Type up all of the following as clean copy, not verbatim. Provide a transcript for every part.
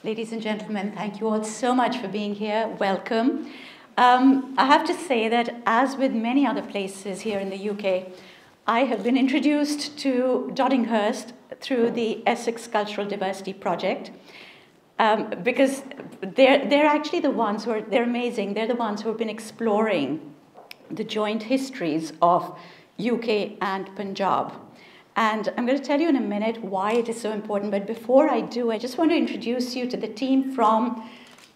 Ladies and gentlemen, thank you all so much for being here. Welcome. I have to say that as with many other places here in the UK, I have been introduced to Doddinghurst through the Essex Cultural Diversity Project because they're actually the ones who are, they're amazing. They're the ones who have been exploring the joint histories of UK and Punjab. And I'm going to tell you in a minute why it is so important. But before I do, I just want to introduce you to the team from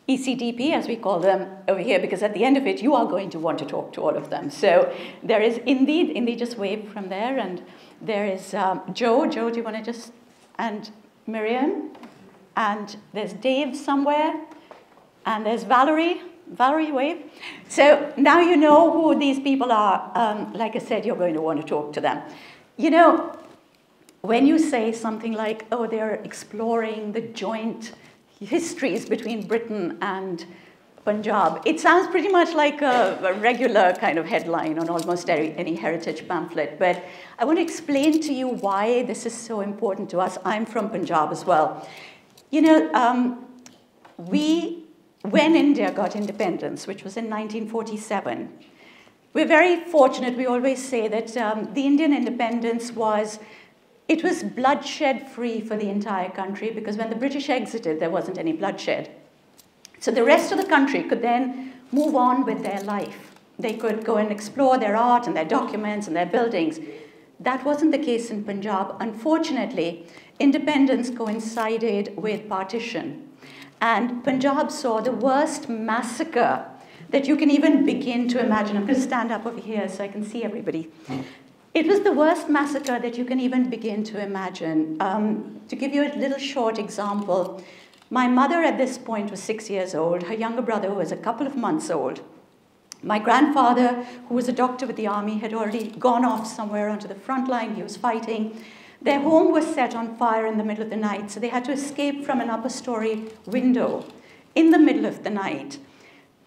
ECDP, as we call them over here, because at the end of it, you are going to want to talk to all of them. So there is Indy just wave from there. And there is Joe. Joe, do you want to just, and Miriam. And there's Dave somewhere. And there's Valerie. Valerie, wave. So now you know who these people are. Like I said, you're going to want to talk to them. You know, when you say something like, oh, they're exploring the joint histories between Britain and Punjab, it sounds pretty much like a regular kind of headline on almost any heritage pamphlet. But I want to explain to you why this is so important to us. I'm from Punjab as well. You know, when India got independence, which was in 1947, we're very fortunate. We always say that the Indian independence was bloodshed-free for the entire country, because when the British exited, there wasn't any bloodshed. So the rest of the country could then move on with their life. They could go and explore their art and their documents and their buildings. That wasn't the case in Punjab. Unfortunately, independence coincided with partition. And Punjab saw the worst massacre that you can even begin to imagine. I'm going to stand up over here so I can see everybody. It was the worst massacre that you can even begin to imagine. To give you a little short example, my mother at this point was 6 years old. Her younger brother was a couple of months old. My grandfather, who was a doctor with the army, had already gone off somewhere onto the front line. He was fighting. Their home was set on fire in the middle of the night, so they had to escape from an upper story window in the middle of the night.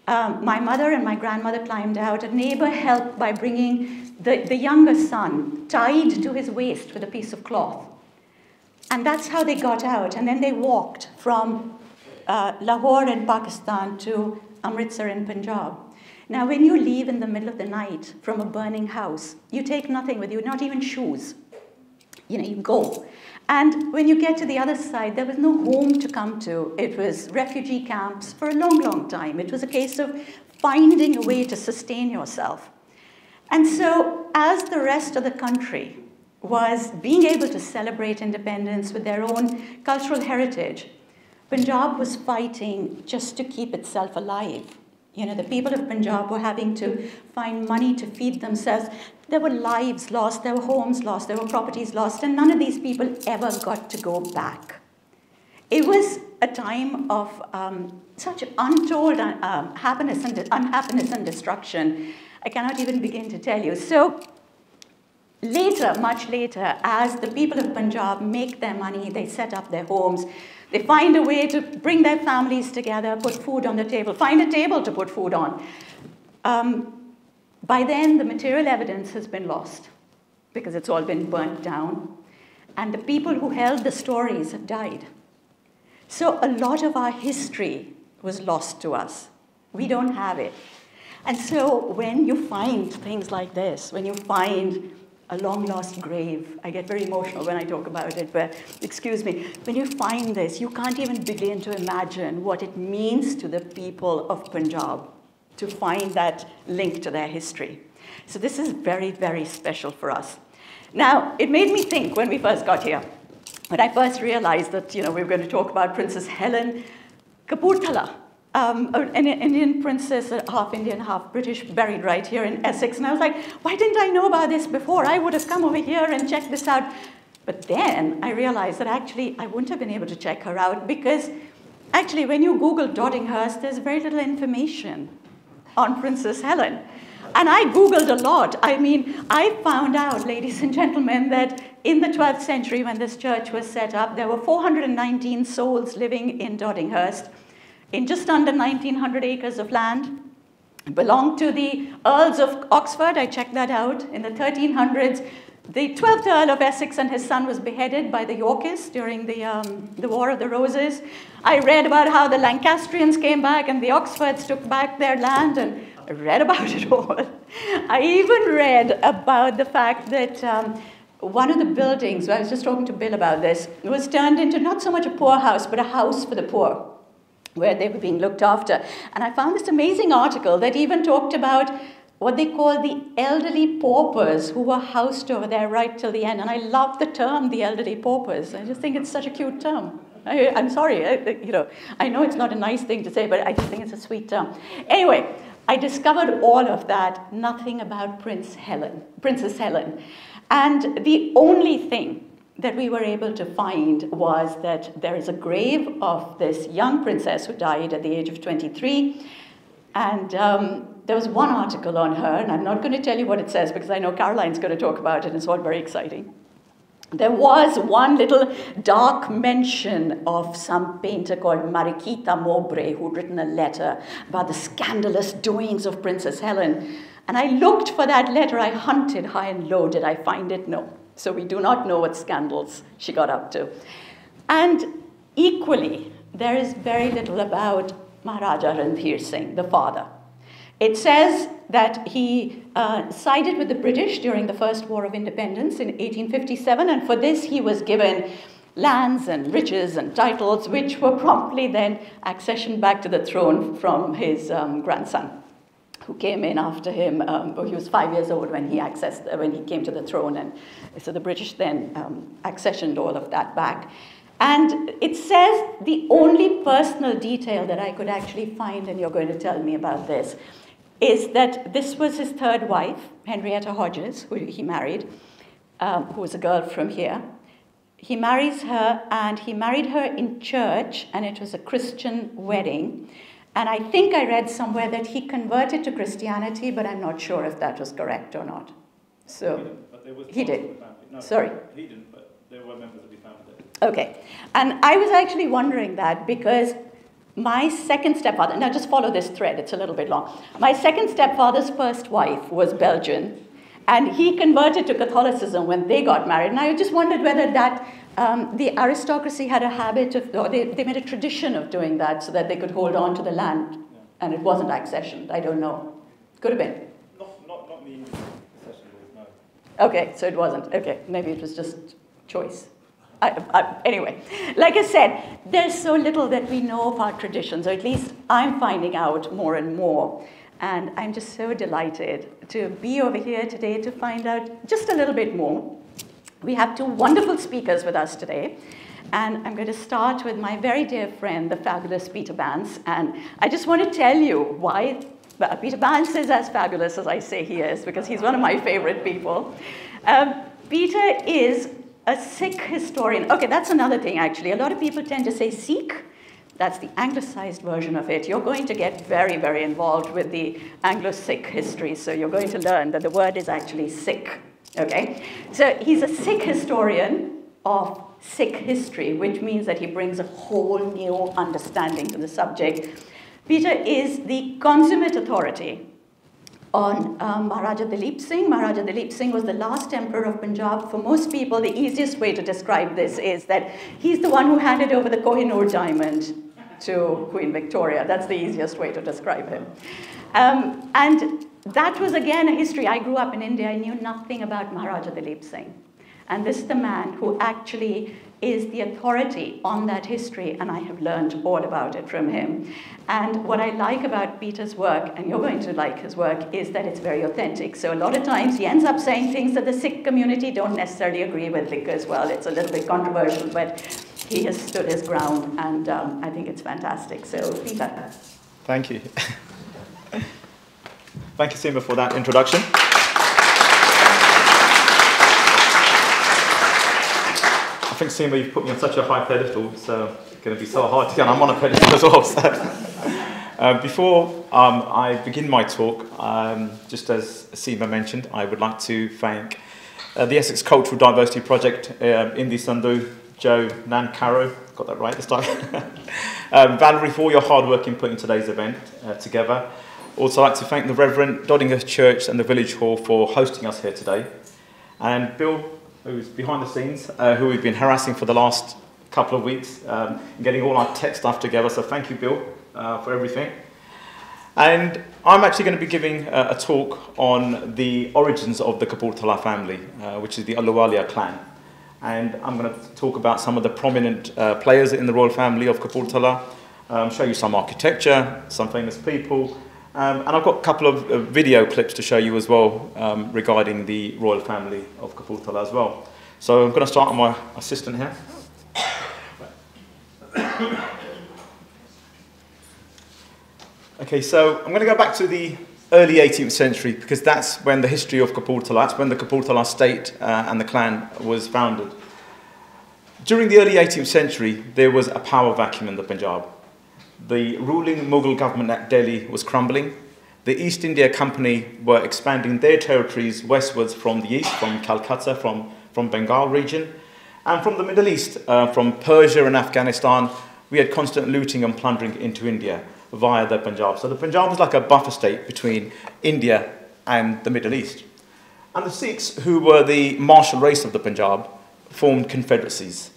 My mother and my grandmother climbed out. A neighbor helped by bringing the younger son tied to his waist with a piece of cloth. And that's how they got out. And then they walked from Lahore in Pakistan to Amritsar in Punjab. Now, when you leave in the middle of the night from a burning house, you take nothing with you, not even shoes. You know, you go. And when you get to the other side, there was no home to come to. It was refugee camps for a long, long time. It was a case of finding a way to sustain yourself. And so, as the rest of the country was being able to celebrate independence with their own cultural heritage, Punjab was fighting just to keep itself alive. You know, the people of Punjab were having to find money to feed themselves. There were lives lost, there were homes lost, there were properties lost, and none of these people ever got to go back. It was a time of such untold unhappiness and destruction. I cannot even begin to tell you. So later, much later, as the people of Punjab make their money, they set up their homes, they find a way to bring their families together, put food on the table, find a table to put food on. By then, the material evidence has been lost because it's all been burnt down. And the people who held the stories have died. So a lot of our history was lost to us. We don't have it. And so when you find things like this, when you find a long-lost grave, I get very emotional when I talk about it, but excuse me, when you find this, you can't even begin to imagine what it means to the people of Punjab to find that link to their history. So this is very, very special for us. Now, it made me think when we first got here, when I first realized that, you know, we were going to talk about Princess Helen Kapurthala, an Indian princess, half Indian, half British, buried right here in Essex. And I was like, why didn't I know about this before? I would have come over here and checked this out. But then I realized that actually I wouldn't have been able to check her out because actually when you Google Doddinghurst, there's very little information on Princess Helen. And I Googled a lot. I mean, I found out, ladies and gentlemen, that in the 12th century when this church was set up, there were 419 souls living in Doddinghurst in just under 1,900 acres of land. It belonged to the Earls of Oxford. I checked that out. In the 1300s, The 12th Earl of Essex and his son was beheaded by the Yorkists during the War of the Roses. I read about how the Lancastrians came back and the Oxfords took back their land, and I read about it all. I even read about the fact that one of the buildings, I was just talking to Bill about this, was turned into not so much a poorhouse, but a house for the poor, where they were being looked after. And I found this amazing article that even talked about what they call the elderly paupers who were housed over there right till the end. And I love the term, the elderly paupers. I just think it's such a cute term. I'm sorry, I know it's not a nice thing to say, but I just think it's a sweet term. Anyway, I discovered all of that, nothing about Princess Helen. And the only thing that we were able to find was that there is a grave of this young princess who died at the age of 23. And there was one article on her, and I'm not going to tell you what it says because I know Caroline's going to talk about it, and it's all very exciting. There was one little dark mention of some painter called Mariquita Mowbray who'd written a letter about the scandalous doings of Princess Helen. And I looked for that letter. I hunted high and low. Did I find it? No. So we do not know what scandals she got up to. And equally, there is very little about Maharaja Rundeer Singh, the father. It says that he sided with the British during the First War of Independence in 1857, and for this he was given lands and riches and titles, which were promptly then accessioned back to the throne from his grandson, who came in after him. He was 5 years old when he came to the throne, and so the British then accessioned all of that back. And it says the only personal detail that I could actually find, and you're going to tell me about this, is that this was his third wife, Henrietta Hodges, who he married, who was a girl from here. He marries her, and he married her in church, and it was a Christian wedding. And I think I read somewhere that he converted to Christianity, but I'm not sure if that was correct or not. So he did. No, sorry. He didn't, but there were members of the family. Okay. And I was actually wondering that because my second stepfather, now just follow this thread, it's a little bit long. My second stepfather's first wife was Belgian, and he converted to Catholicism when they got married. And I just wondered whether that the aristocracy had a habit of, or they made a tradition of doing that so that they could hold on to the land, and it wasn't accessioned. I don't know. Could have been. Not the accession laws, no. Okay, so it wasn't. Okay, maybe it was just choice. Anyway, like I said, there's so little that we know of our traditions, or at least I'm finding out more and more. And I'm just so delighted to be over here today to find out just a little bit more. We have two wonderful speakers with us today. And I'm going to start with my very dear friend, the fabulous Peter Bance. And I just want to tell you why Peter Bance is as fabulous as I say he is, because he's one of my favorite people. Peter is a Sikh historian. Okay, that's another thing, actually. A lot of people tend to say Sikh. That's the anglicized version of it. You're going to get very, very involved with the Anglo-Sikh history, so you're going to learn that the word is actually Sikh, okay? So he's a Sikh historian of Sikh history, which means that he brings a whole new understanding to the subject. Peter is the consummate authority on Maharaja Dalip Singh. Maharaja Dalip Singh was the last emperor of Punjab. For most people, the easiest way to describe this is that he's the one who handed over the Kohinoor diamond to Queen Victoria. That's the easiest way to describe him. And that was, again, a history. I grew up in India. I knew nothing about Maharaja Dalip Singh. And this is the man who actually is the authority on that history, and I have learned all about it from him. And what I like about Peter's work, and you're going to like his work, is that it's very authentic. So a lot of times he ends up saying things that the Sikh community don't necessarily agree with because, well, it's a little bit controversial, but he has stood his ground, and I think it's fantastic. So, Peter. Thank you. Thank you, Seema, for that introduction. I think, Seema, you've put me on such a high pedestal, so it's going to be so hard to get. I'm on a pedestal as well. So. Before I begin my talk, just as Seema mentioned, I would like to thank the Essex Cultural Diversity Project, Indi Sandhu, Joe, Nan Caro, got that right this time, Valerie, for all your hard work in putting today's event together. Also, I'd like to thank the Reverend Doddinger Church and the Village Hall for hosting us here today. And Bill, who's behind the scenes, who we've been harassing for the last couple of weeks, getting all our tech stuff together. So thank you, Bill, for everything. And I'm actually going to be giving a talk on the origins of the Kapurthala family, which is the Ahluwalia clan. And I'm going to talk about some of the prominent players in the royal family of Kapurthala, show you some architecture, some famous people, and I've got a couple of video clips to show you as well regarding the royal family of Kapurthala as well. So I'm going to start with my assistant here. Okay, so I'm going to go back to the early 18th century because that's when the history of Kapurthala, that's when the Kapurthala state and the clan was founded. During the early 18th century, there was a power vacuum in the Punjab. The ruling Mughal government at Delhi was crumbling. The East India Company were expanding their territories westwards from the east, from Calcutta, from Bengal region. And from the Middle East, from Persia and Afghanistan, we had constant looting and plundering into India via the Punjab. So the Punjab was like a buffer state between India and the Middle East. And the Sikhs, who were the martial race of the Punjab, formed confederacies.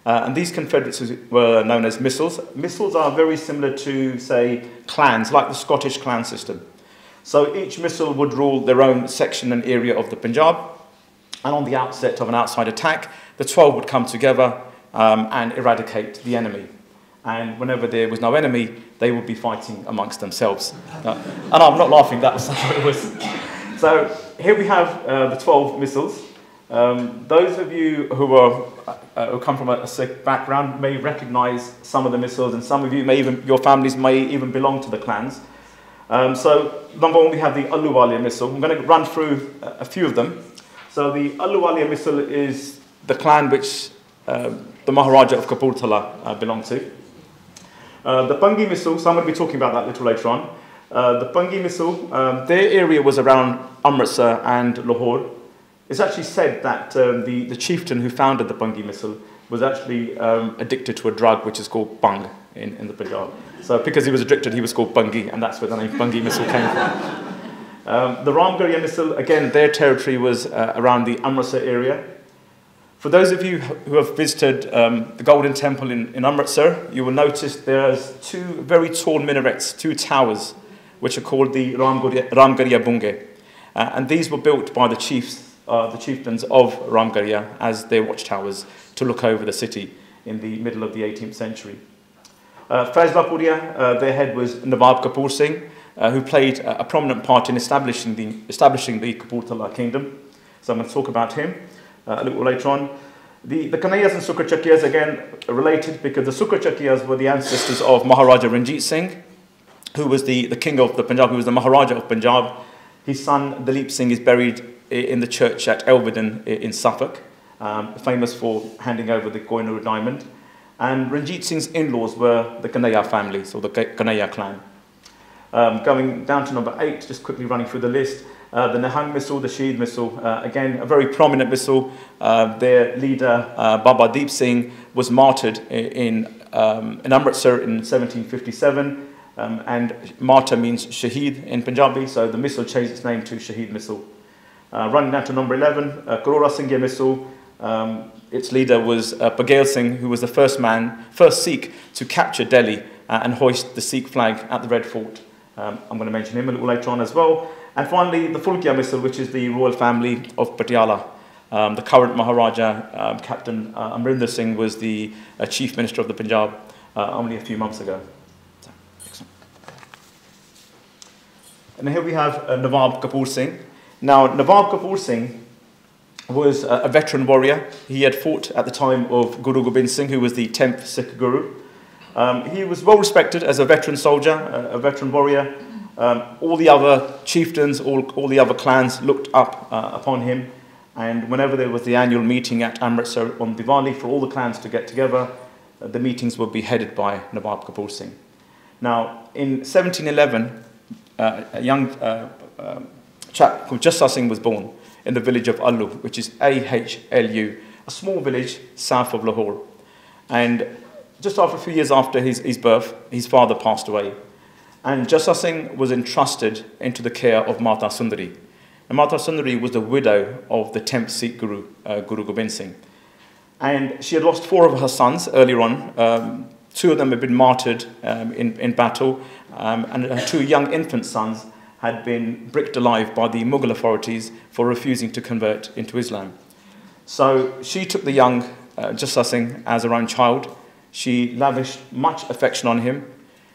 And these confederacies were known as missals. Missals are very similar to, say, clans, like the Scottish clan system. So each missal would rule their own section and area of the Punjab. And on the outset of an outside attack, the 12 would come together and eradicate the enemy. And whenever there was no enemy, they would be fighting amongst themselves. And I'm not laughing, that's how it was. So here we have the 12 missals. Those of you who come from a Sikh background may recognize some of the missals, and some of you your families may even belong to the clans. So number one, we have the Ahluwalia missal. I'm going to run through a few of them. So the Ahluwalia missal is the clan which the Maharaja of Kapurthala belonged to. The Pungi missal, so I'm going to be talking about that a little later on. The Pungi missal, their area was around Amritsar and Lahore. It's actually said that the chieftain who founded the Pungi missal was actually addicted to a drug which is called bung in the Punjab. So because he was addicted, he was called Pungi, and that's where the name Pungi missal came from. The Ramgarhia missal, again, their territory was around the Amritsar area. For those of you who have visited the Golden Temple in Amritsar, you will notice there's two very tall minarets, two towers, which are called the Ramgarhia Bunge. And these were built by the chieftains of Ramgarhia as their watchtowers to look over the city in the middle of the 18th century. Faislapuria, their head was Nawab Kapur Singh, who played a prominent part in establishing the Kapurthala kingdom. So I'm going to talk about him a little later on. The Kanayas and Sukha Chakiyas, again, related because the Sukha Chakiyas were the ancestors of Maharaja Rundeer Singh, who was the king of the Punjab, who was the Maharaja of Punjab. His son, Dalip Singh, is buried in the church at Elvedon in Suffolk, famous for handing over the Kohinoor diamond. And Ranjit Singh's in-laws were the Kanaya family, so the Kanaya clan. Going down to number 8, just quickly running through the list, the Nihang missal, the Shaheed missal, again, a very prominent missal. Their leader, Baba Deep Singh, was martyred in Amritsar in 1757. And martyr means Shaheed in Punjabi, so the missal changed its name to Shaheed missal. Running down to number 11, Karora Singhia missal. Its leader was Baghel Singh, who was the first Sikh to capture Delhi and hoist the Sikh flag at the Red Fort. I'm going to mention him a little later on as well. And finally, the Fulkia missal, which is the royal family of Patiala. The current Maharaja, Captain Rundeer Singh, was the chief minister of the Punjab only a few months ago. And here we have Nawab Kapur Singh. Now, Nawab Kapur Singh was a veteran warrior. He had fought at the time of Guru Gobind Singh, who was the 10th Sikh Guru. He was well respected as a veteran soldier, a veteran warrior. All the other chieftains, all the other clans looked up upon him. And whenever there was the annual meeting at Amritsar on Diwali for all the clans to get together, the meetings would be headed by Nawab Kapur Singh. Now, in 1711, a young chap called Jassa Singh was born in the village of Allu, which is Ahlu, a small village south of Lahore. And just after a few years after his birth, his father passed away. And Jassa Singh was entrusted into the care of Mata Sundari. And Mata Sundari was the widow of the 10th Sikh Guru, Guru Gobind Singh. And she had lost 4 of her sons earlier on. 2 of them had been martyred in battle, and her 2 young infant sons had been bricked alive by the Mughal authorities for refusing to convert into Islam. So she took the young Jassa Singh as her own child. She lavished much affection on him.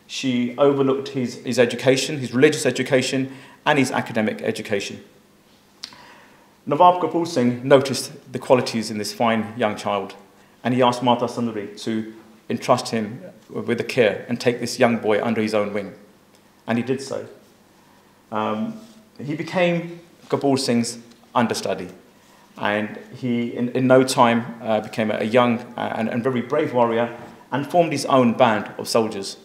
She overlooked his education, his religious education, and his academic education. Nawab Kapoor Singh noticed the qualities in this fine young child, and he asked Mata Sundari to entrust him with the care and take this young boy under his own wing. And he did so. He became Kapoor Singh's understudy, and he, in no time, became a young and very brave warrior and formed his own band of soldiers.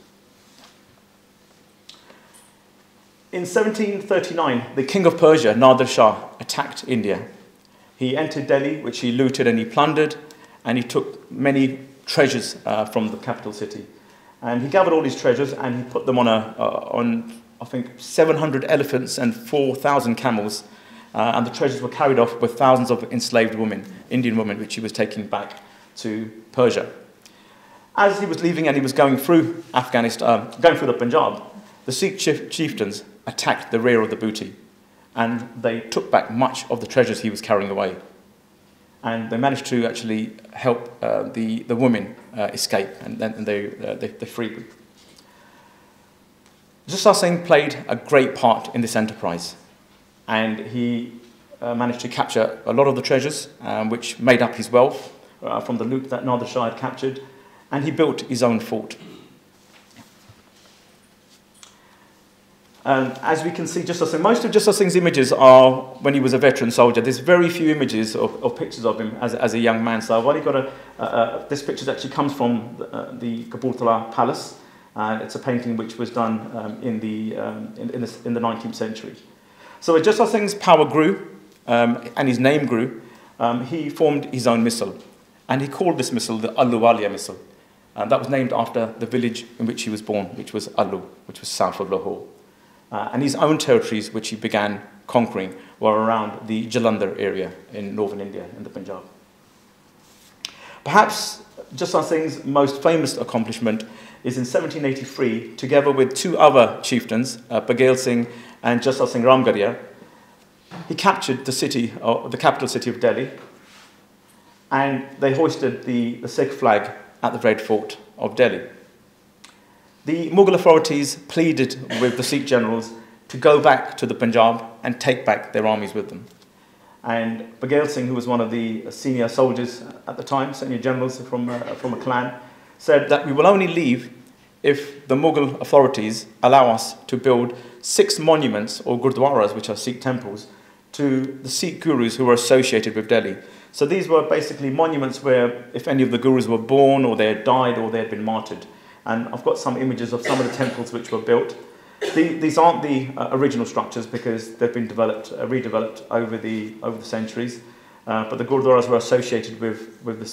In 1739, the king of Persia, Nadir Shah, attacked India. He entered Delhi, which he looted and he plundered, and he took many treasures from the capital city. And he gathered all these treasures and he put them on I think, 700 elephants and 4,000 camels. And the treasures were carried off with thousands of enslaved women, Indian women, which he was taking back to Persia. As he was leaving and he was going through Afghanistan, going through the Punjab, the Sikh chieftains attacked the rear of the booty, and they took back much of the treasures he was carrying away. And they managed to actually help the women escape, and then they freed them. Jassa Singh played a great part in this enterprise, and he managed to capture a lot of the treasures, which made up his wealth from the loot that Nadir Shah had captured, and he built his own fort. As we can see, most of Jassa Singh's images are when he was a veteran soldier. There's very few images of pictures of him as a young man. So I've only got this picture that actually comes from the Kapurthala Palace. It's a painting which was done in the 19th century. So as Jassa Singh's power grew and his name grew, he formed his own missile. And he called this missile the Ahluwalia missile. That was named after the village in which he was born, which was Allu, which was south of Lahore. And his own territories, which he began conquering, were around the Jalandhar area in northern India, in the Punjab. Perhaps Jassa Singh's most famous accomplishment is in 1783, together with 2 other chieftains, Baghel Singh and Jassa Singh Ramgarhia, he captured the capital city of Delhi, and they hoisted the Sikh flag at the Red Fort of Delhi. The Mughal authorities pleaded with the Sikh generals to go back to the Punjab and take back their armies with them. And Baghel Singh, who was one of the senior soldiers at the time, senior generals from a clan, said that we will only leave if the Mughal authorities allow us to build 6 monuments, or gurdwaras, which are Sikh temples, to the Sikh gurus who were associated with Delhi. So these were basically monuments where if any of the gurus were born, or they had died, or they had been martyred. And I've got some images of some of the temples which were built. These aren't the original structures because they've been redeveloped over the centuries. But the gurdwaras were associated with the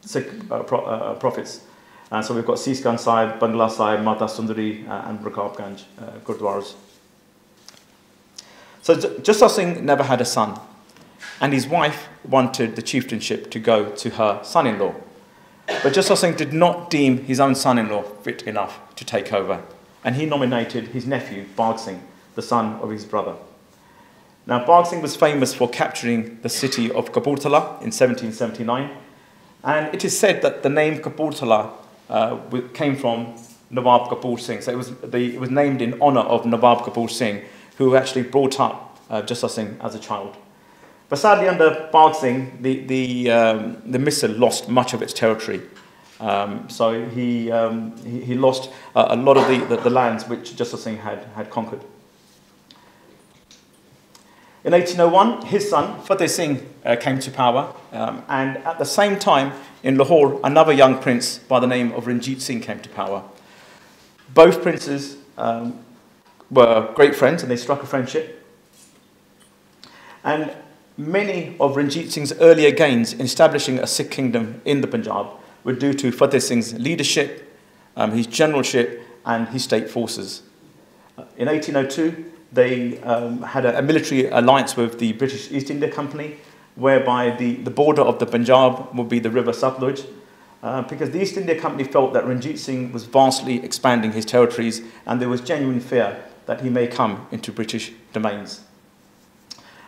Sikh prophets. So we've got Seesganj Sahib, Bangla Sahib, Mata Sundari, and Rakabganj gurdwaras. So Jassa Singh never had a son, and his wife wanted the chieftainship to go to her son-in-law. But Jassa Singh did not deem his own son-in-law fit enough to take over, and he nominated his nephew, Bagh Singh, the son of his brother. Now, Bagh Singh was famous for capturing the city of Kapurthala in 1779, and it is said that the name Kapurthala came from Nawab Kapoor Singh. So it was named in honour of Nawab Kapoor Singh, who actually brought up Jassa Singh as a child. But sadly, under Bagh Singh, the missile lost much of its territory. So he lost a lot of the lands which Jassa Singh had conquered. In 1801, his son, Fateh Singh, came to power. And at the same time, in Lahore, another young prince by the name of Ranjit Singh came to power. Both princes were great friends, and they struck a friendship. And many of Ranjit Singh's earlier gains in establishing a Sikh kingdom in the Punjab were due to Fateh Singh's leadership, his generalship, and his state forces. In 1802, they had a military alliance with the British East India Company, whereby the border of the Punjab would be the river Satluj, because the East India Company felt that Ranjit Singh was vastly expanding his territories, and there was genuine fear that he may come into British domains.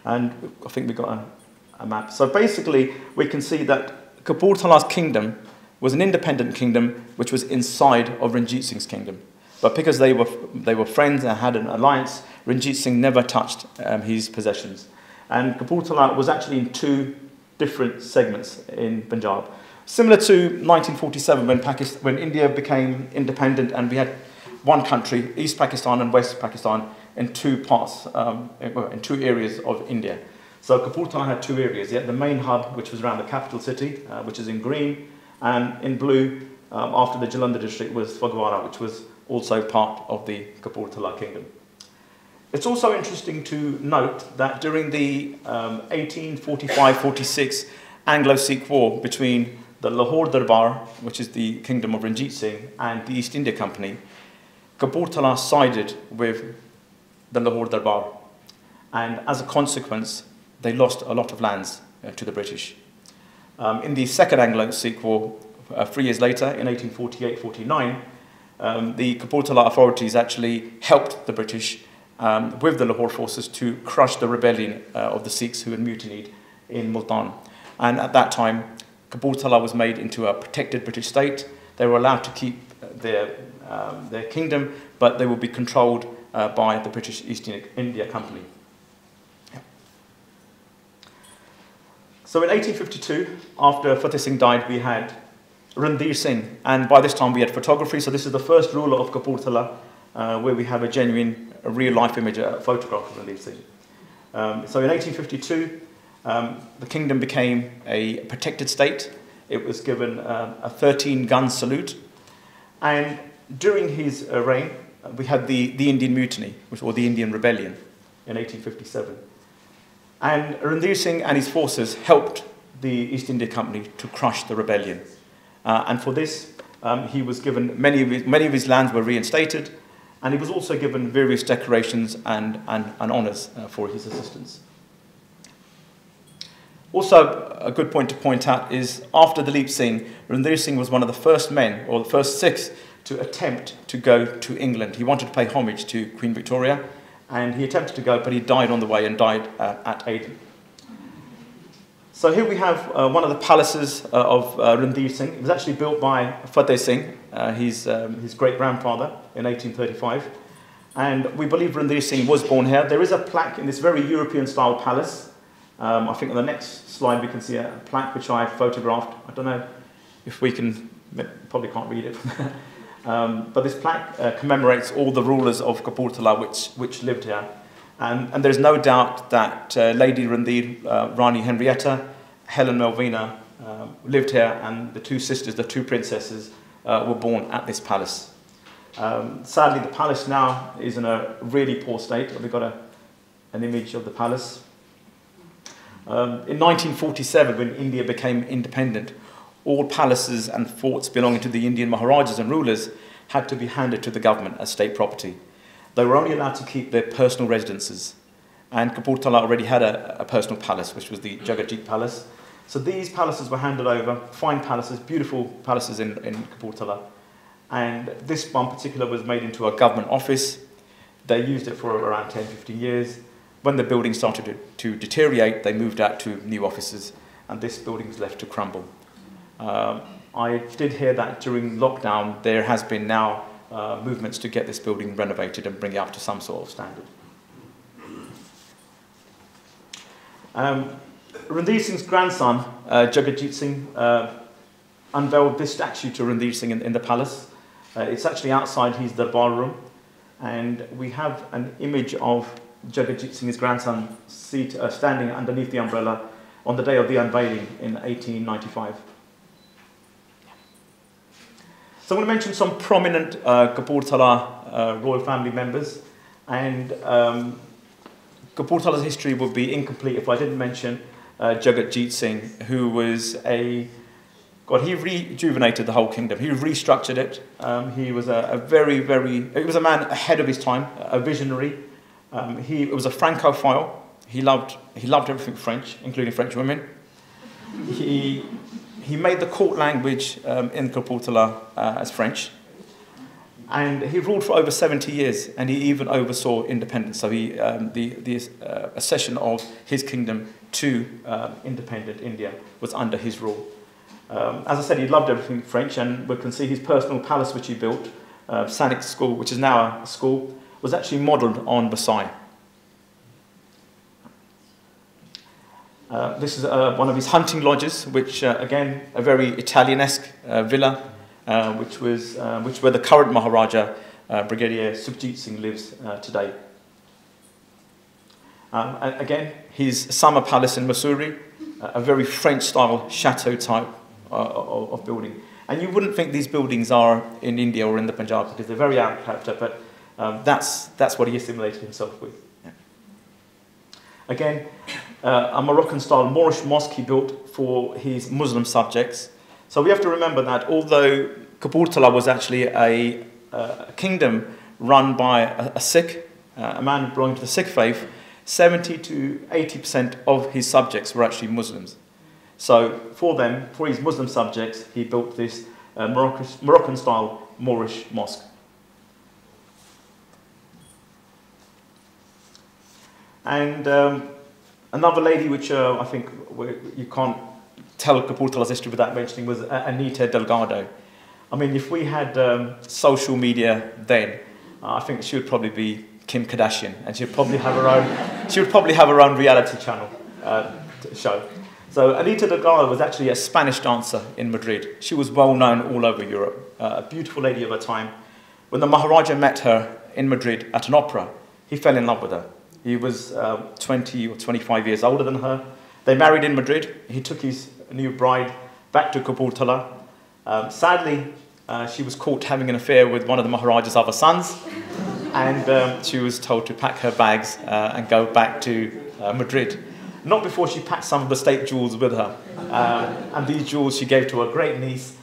And I think we've got a map. So basically, we can see that Kapurthala's kingdom was an independent kingdom which was inside of Ranjit Singh's kingdom. But because they were friends and had an alliance, Ranjit Singh never touched his possessions. And Kapurthala was actually in two different segments in Punjab. Similar to 1947 when India became independent and we had one country, East Pakistan and West Pakistan, in two parts, in two areas of India. So Kapurthala had two areas. He had the main hub, which was around the capital city, which is in green, and in blue, after the Jalandhar district, was Phagwara, which was also part of the Kapurthala kingdom. It's also interesting to note that during the 1845-46 Anglo-Sikh War between the Lahore Darbar, which is the kingdom of Ranjit Singh, and the East India Company, Kapurthala sided with the Lahore Darbar, and as a consequence, they lost a lot of lands to the British. In the Second Anglo-Sikh War, 3 years later, in 1848-49, the Kapurthala authorities actually helped the British with the Lahore forces to crush the rebellion of the Sikhs who had mutinied in Multan. And at that time, Kapurthala was made into a protected British state. They were allowed to keep their kingdom, but they would be controlled by the British East India Company. So in 1852, after Fateh Singh died, we had Rundeer Singh, and by this time we had photography, so this is the first ruler of Kapurthala, where we have a genuine, real-life image, a photograph of Rundeer Singh. So in 1852, the kingdom became a protected state. It was given a 13-gun salute, and during his reign, we had the Indian Mutiny, or the Indian Rebellion, in 1857. And Rundeer Singh and his forces helped the East India Company to crush the rebellion. And for this, he was given, many of his lands were reinstated, and he was also given various decorations and honours for his assistance. Also, a good point to point out is, after Dalip Singh, Rundeer Singh was one of the first men, or the first Sikhs, to attempt to go to England. He wanted to pay homage to Queen Victoria, and he attempted to go, but he died on the way and died at Aden. So here we have one of the palaces of Rundeer Singh. It was actually built by Fateh Singh, his great-grandfather, in 1835. And we believe Rundeer Singh was born here. There is a plaque in this very European-style palace. I think on the next slide we can see a plaque which I photographed. I don't know if we can, probably can't read it from there. But this plaque commemorates all the rulers of Kapurthala which lived here. And there's no doubt that Lady Rundeer, Rani Henrietta, Helen Melvina lived here, and the two sisters, the two princesses, were born at this palace. Sadly, the palace now is in a really poor state. We've got an image of the palace. In 1947, when India became independent, all palaces and forts belonging to the Indian Maharajas and rulers had to be handed to the government as state property. They were only allowed to keep their personal residences. And Kapurthala already had a personal palace, which was the Jagatjit Palace. So these palaces were handed over, fine palaces, beautiful palaces in Kapurthala. And this one particular was made into a government office. They used it for around 10, 15 years. When the building started to deteriorate, they moved out to new offices, and this building was left to crumble. I did hear that during lockdown there has been now movements to get this building renovated and bring it up to some sort of standard. Rundeer Singh's grandson, Jagatjit Singh, unveiled this statue to Rundeer Singh in the palace. It's actually outside his darbar room, and we have an image of Jagatjit Singh's grandson standing underneath the umbrella on the day of the unveiling in 1895. So I'm going to mention some prominent Kapurthala royal family members, and Kapurthala's history would be incomplete if I didn't mention Jagatjit Singh, who was he rejuvenated the whole kingdom. He restructured it. He was he was a man ahead of his time, a visionary. He was a Francophile. He loved everything French, including French women. He made the court language in Kapurthala as French. And he ruled for over 70 years, and he even oversaw independence. So the accession of his kingdom to independent India was under his rule. As I said, he loved everything French, and we can see his personal palace, which he built, SIKH School, which is now a school, was actually modelled on Versailles. This is one of his hunting lodges, which, again, a very Italianesque villa, which where the current Maharaja, Brigadier Sukhjit Singh, lives today. And again, his summer palace in Mussoorie, a very French-style chateau type of building. And you wouldn't think these buildings are in India or in the Punjab because they're very out of character, but that's what he assimilated himself with. Yeah. Again, a Moroccan-style Moorish mosque he built for his Muslim subjects. So we have to remember that although Kapurthala was actually a kingdom run by a Sikh, a man belonging to the Sikh faith, 70 to 80% of his subjects were actually Muslims. So for his Muslim subjects, he built this Moroccan-style Moorish mosque. And another lady which I think you can't tell Kapurthala's history without mentioning was Anita Delgado. I mean, if we had social media then, I think she would probably be Kim Kardashian, and she would probably have her own reality channel show. So Anita Delgado was actually a Spanish dancer in Madrid. She was well known all over Europe, a beautiful lady of her time. When the Maharaja met her in Madrid at an opera, he fell in love with her. He was 20 or 25 years older than her. They married in Madrid. He took his new bride back to Kapurthala. Sadly, she was caught having an affair with one of the Maharaja's other sons, and she was told to pack her bags and go back to Madrid. Not before she packed some of the state jewels with her. And these jewels she gave to her great niece,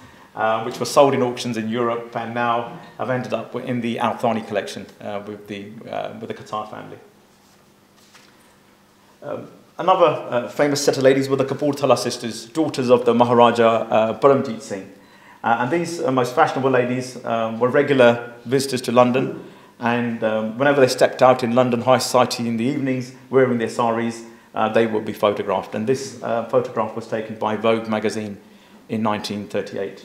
which were sold in auctions in Europe and now have ended up in the Al Thani collection with the Qatar family. Another famous set of ladies were the Kapurthala sisters, daughters of the Maharaja Paramjit Singh. And these most fashionable ladies were regular visitors to London, and whenever they stepped out in London high society in the evenings, wearing their saris, they would be photographed. And this photograph was taken by Vogue magazine in 1938.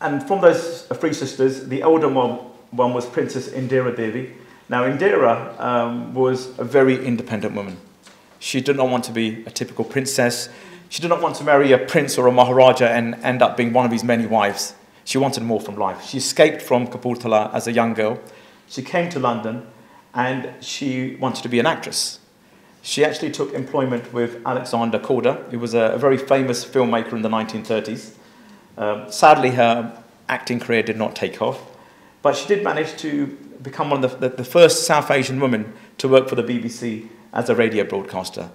And from those three sisters, the elder one was Princess Indira Devi. Now, Indira was a very independent woman. She did not want to be a typical princess. She did not want to marry a prince or a Maharaja and end up being one of his many wives. She wanted more from life. She escaped from Kapurthala as a young girl. She came to London and she wanted to be an actress. She actually took employment with Alexander Korda, who was a very famous filmmaker in the 1930s. Sadly, her acting career did not take off, but she did manage to become one of the first South Asian women to work for the BBC as a radio broadcaster.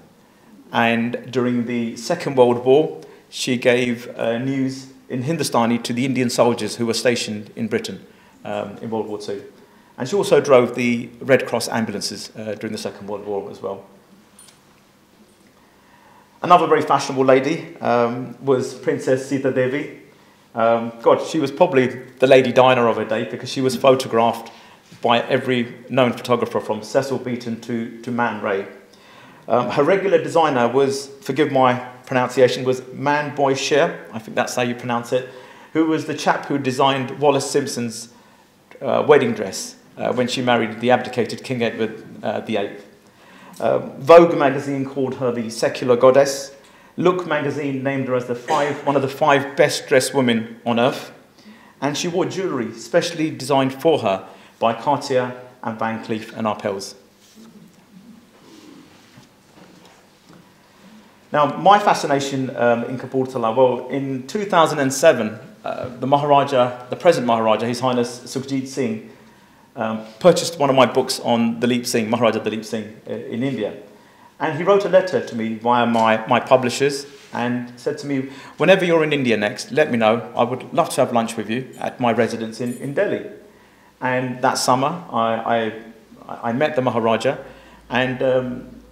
And during the Second World War, she gave news in Hindustani to the Indian soldiers who were stationed in Britain in World War II. And she also drove the Red Cross ambulances during the Second World War as well. Another very fashionable lady was Princess Sita Devi. She was probably the Lady Diana of her day because she was photographed by every known photographer from Cecil Beaton to Man Ray. Her regular designer was, forgive my pronunciation, was Man Boy Sher, I think that's how you pronounce it, who was the chap who designed Wallace Simpson's wedding dress when she married the abdicated King Edward VIII. Vogue magazine called her the secular goddess. Look magazine named her as one of the 5 best dressed women on earth. And she wore jewellery specially designed for her by Cartier and Van Cleef and Arpels. Now, my fascination in Kapurthala, well, in 2007, the present Maharaja, His Highness Sukhjit Singh, purchased one of my books on Dalip Singh, Maharaja Dalip Singh in India. And he wrote a letter to me via my publishers, and said to me, whenever you're in India next, let me know. I would love to have lunch with you at my residence in Delhi. And that summer, I met the Maharaja, and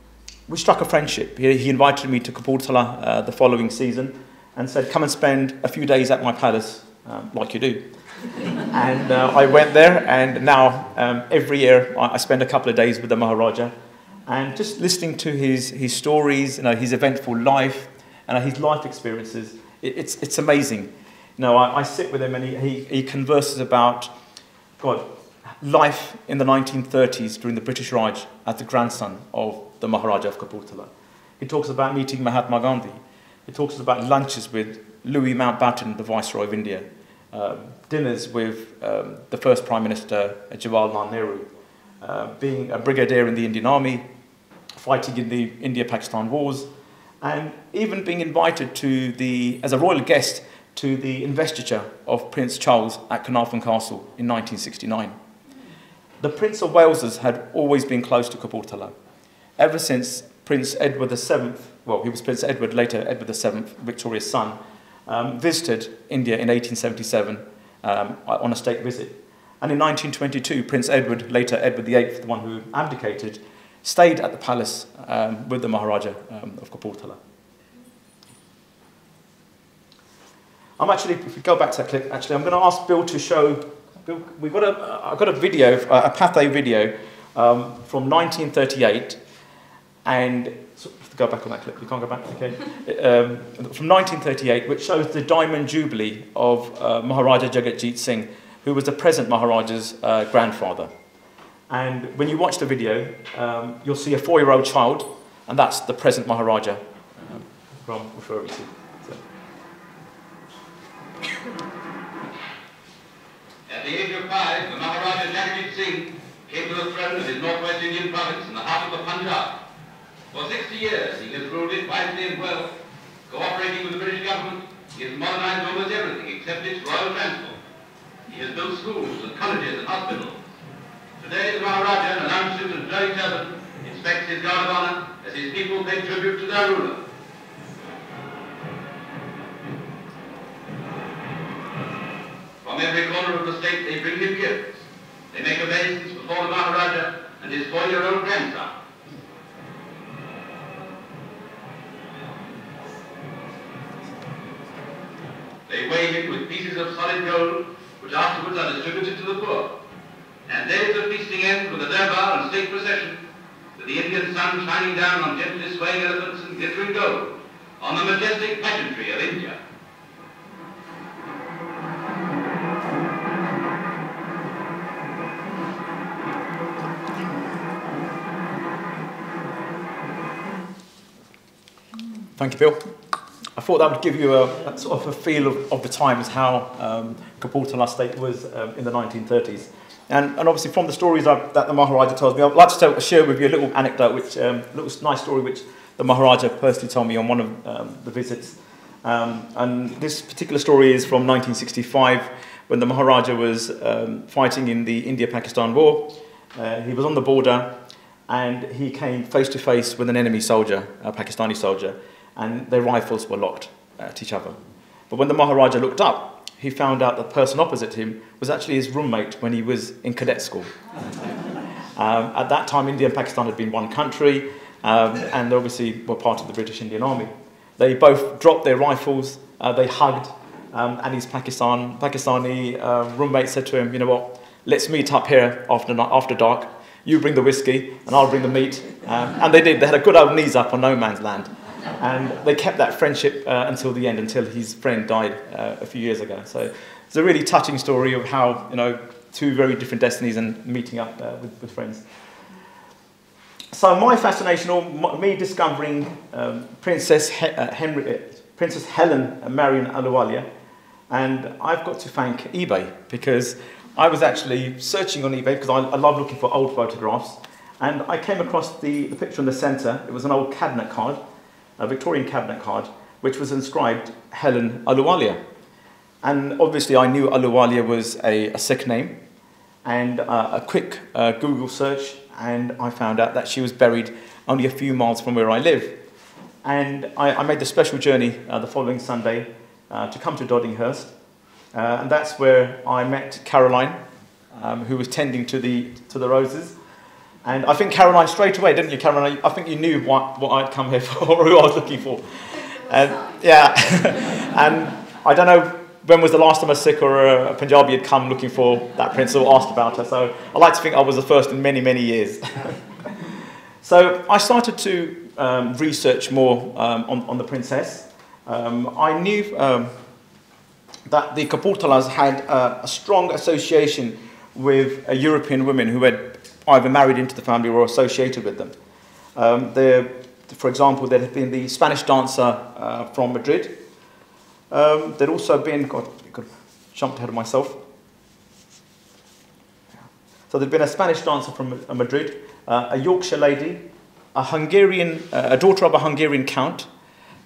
we struck a friendship. He invited me to Kapurthala the following season and said, come and spend a few days at my palace, like you do. And I went there, and now every year I spend a couple of days with the Maharaja, and just listening to his stories, his eventful life, and his life experiences. It's amazing. I sit with him, and he converses about life in the 1930s during the British Raj as the grandson of the Maharaja of Kapurthala. He talks about meeting Mahatma Gandhi. He talks about lunches with Louis Mountbatten, the Viceroy of India, dinners with the first Prime Minister, Jawaharlal Nehru, being a brigadier in the Indian Army, fighting in the India-Pakistan wars, and even being invited as a royal guest to the investiture of Prince Charles at Carnarvon Castle in 1969. The Prince of Wales's had always been close to Kapurthala, ever since Prince Edward VII, well, he was Prince Edward, later Edward VII, Victoria's son, visited India in 1877 on a state visit. And in 1922, Prince Edward, later Edward VIII, the one who abdicated, stayed at the palace with the Maharaja of Kapurthala. If we go back to that clip, I'm going to ask Bill to show. Bill, I've got a video, a Pathé video from 1938, and go back on that clip. You can't go back, okay? From 1938, which shows the Diamond Jubilee of Maharaja Jagatjit Singh, who was the present Maharaja's grandfather. And when you watch the video, you'll see a 4-year-old child, and that's the present Maharaja. Ram, refer to. At the age of 5, the Maharaja Jagatjit Singh came to the throne of his northwest Indian province in the heart of the Punjab. For 60 years, he has ruled it wisely and well. Cooperating with the British government, he has modernized almost everything except its royal transport. He has built schools and colleges and hospitals. Today, the Maharaja, an unsuited and flowing turban, inspects his guard of honor as his people pay tribute to their ruler. From every corner of the state, they bring him gifts. They make obeisance before the Maharaja and his 4-year-old grandson. They weigh him with pieces of solid gold, which afterwards are distributed to the poor. And days of feasting end with a durbar and state procession, with the Indian sun shining down on gently swaying elephants and glittering gold, on the majestic pageantry of India. Thank you, Bill. I thought that would give you a sort of a feel of the times, how Kapurthala state was in the 1930s. And obviously from the stories that the Maharaja tells me, I'd like to share with you a little anecdote, which a little nice story which the Maharaja personally told me on one of the visits. And this particular story is from 1965, when the Maharaja was fighting in the India-Pakistan war. He was on the border, and he came face to face with an enemy soldier, a Pakistani soldier, and their rifles were locked at each other. But when the Maharaja looked up, he found out the person opposite him was actually his roommate when he was in cadet school. At that time, India and Pakistan had been one country, and obviously were part of the British Indian Army. They both dropped their rifles, they hugged, and his Pakistani roommate said to him, you know what, let's meet up here after dark. You bring the whiskey, and I'll bring the meat. And they did. They had a good old knees up on no man's land. And they kept that friendship until the end, until his friend died a few years ago. So it's a really touching story of how, two very different destinies and meeting up with friends. So my fascination, or me discovering Princess Helen Marion Ahluwalia, and I've got to thank eBay, because I was actually searching on eBay, because I love looking for old photographs, and I came across the picture in the centre. It was an old cabinet card, a Victorian cabinet card, which was inscribed Helen Ahluwalia. And obviously I knew Ahluwalia was a Sikh name, and a quick Google search, and I found out that she was buried only a few miles from where I live. and I made the special journey the following Sunday to come to Doddinghurst, and that's where I met Caroline, who was tending to the roses. And I think Caroline, straight away, didn't you, Caroline? I think you knew what I'd come here for, or who I was looking for. And yeah, and I don't know when was the last time a Sikh or a Punjabi had come looking for that prince or asked about her. So I like to think I was the first in many, many years. So I started to research more on the princess. I knew that the Kapurthalas had a strong association with European women who had either married into the family or associated with them. For example, there had been the Spanish dancer from Madrid. There'd also been, God, I jumped ahead of myself. So there'd been a Spanish dancer from Madrid, a Yorkshire lady, a Hungarian, a daughter of a Hungarian count,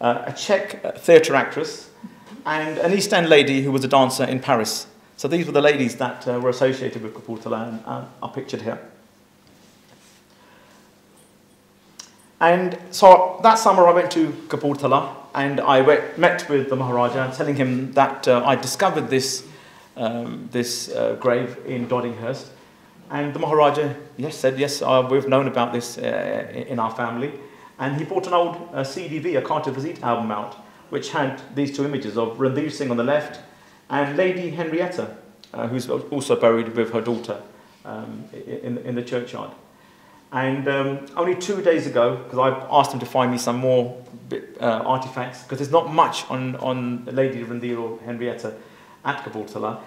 a Czech theatre actress, and an East End lady who was a dancer in Paris. So these were the ladies that were associated with Kapurthala and are pictured here. And so that summer I went to Kapurthala and I met with the Maharaja, telling him that I discovered this grave in Doddinghurst. And the Maharaja said, yes, we've known about this in our family. And he brought an old CDV, a carte de visite album out, which had these two images of Rundeer Singh on the left and Lady Henrietta, who's also buried with her daughter in the churchyard. And only 2 days ago, because I asked him to find me some more artifacts, because there's not much on Lady Rundeer or Henrietta at Kapurthala.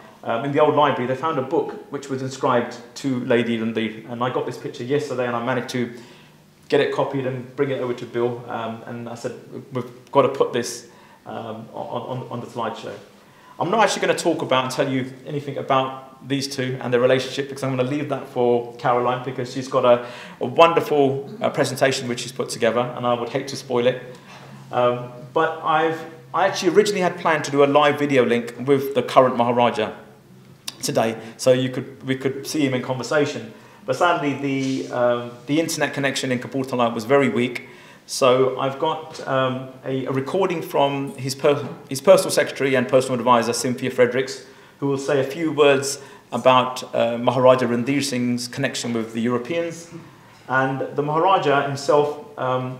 In the old library, they found a book which was inscribed to Lady Rundeer, and I got this picture yesterday, and I managed to get it copied and bring it over to Bill. And I said, we've got to put this on the slideshow. I'm not actually going to talk about and tell you anything about these two and their relationship, because I'm going to leave that for Caroline, because she's got a wonderful presentation which she's put together, and I would hate to spoil it. But I actually originally had planned to do a live video link with the current Maharaja today, so we could see him in conversation. But sadly, the internet connection in Kapurthala was very weak. So I've got a recording from his personal secretary and personal advisor, Cynthia Fredericks, who will say a few words about Maharaja Rundeer Singh's connection with the Europeans. And the Maharaja himself,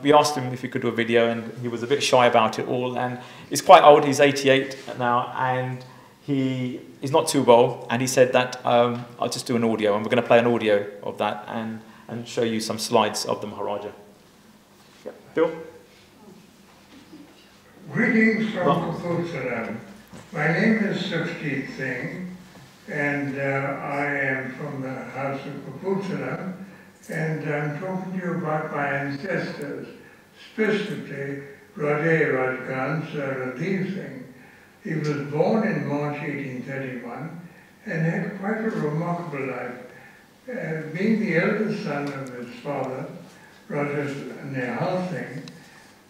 we asked him if he could do a video, and he was a bit shy about it all. And he's quite old, he's 88 now, and he's not too well. And he said that I'll just do an audio, and we're going to play an audio of that and show you some slides of the Maharaja. Yeah. Bill? Greetings from Kapurthala. My name is SIKH Singh, and I am from the house of Kapurthala, and I'm talking to you about my ancestors, specifically Rundeer Singh. He was born in March 1831 and had quite a remarkable life. Being the eldest son of his father, Rundeer Singh,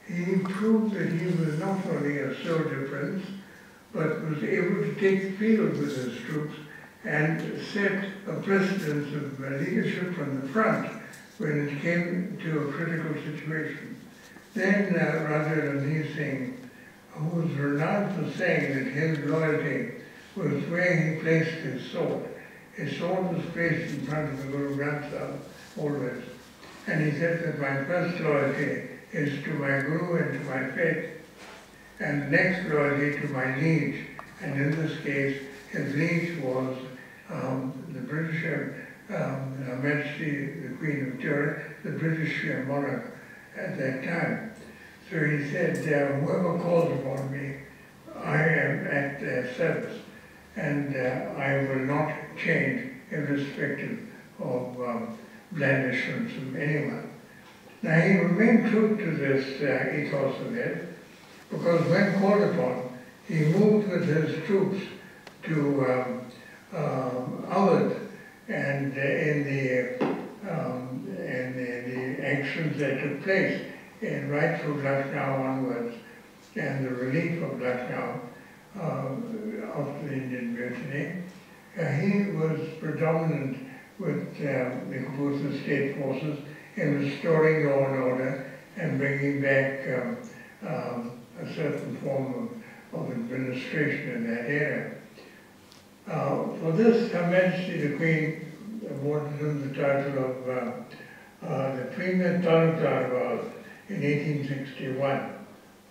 he proved that he was not only a soldier prince, but was able to take the field with his troops and set a precedence of leadership from the front when it came to a critical situation. Then Rundeer Singh, who was renowned for saying that his loyalty was where he placed his sword. His sword was placed in front of the Guru Granth Sahib always. And he said that my first loyalty is to my Guru and to my faith, and next loyalty to my liege. And in this case, his liege was the British, Her Majesty, the Queen of Turkey, the British monarch at that time. So he said, whoever calls upon me, I am at their service, and I will not change irrespective of blandishments from anyone. Now he remained true to this ethos of his, because when called upon, he moved with his troops to Awadh, and in the actions that took place right through Lucknow onwards, and the relief of Lucknow after the Indian Mutiny, he was predominant with the Kapurthala state forces in restoring law and order and bringing back a certain form of administration in that area. For this, Her Majesty the Queen awarded him the title of the Premier Taluqdar in 1861.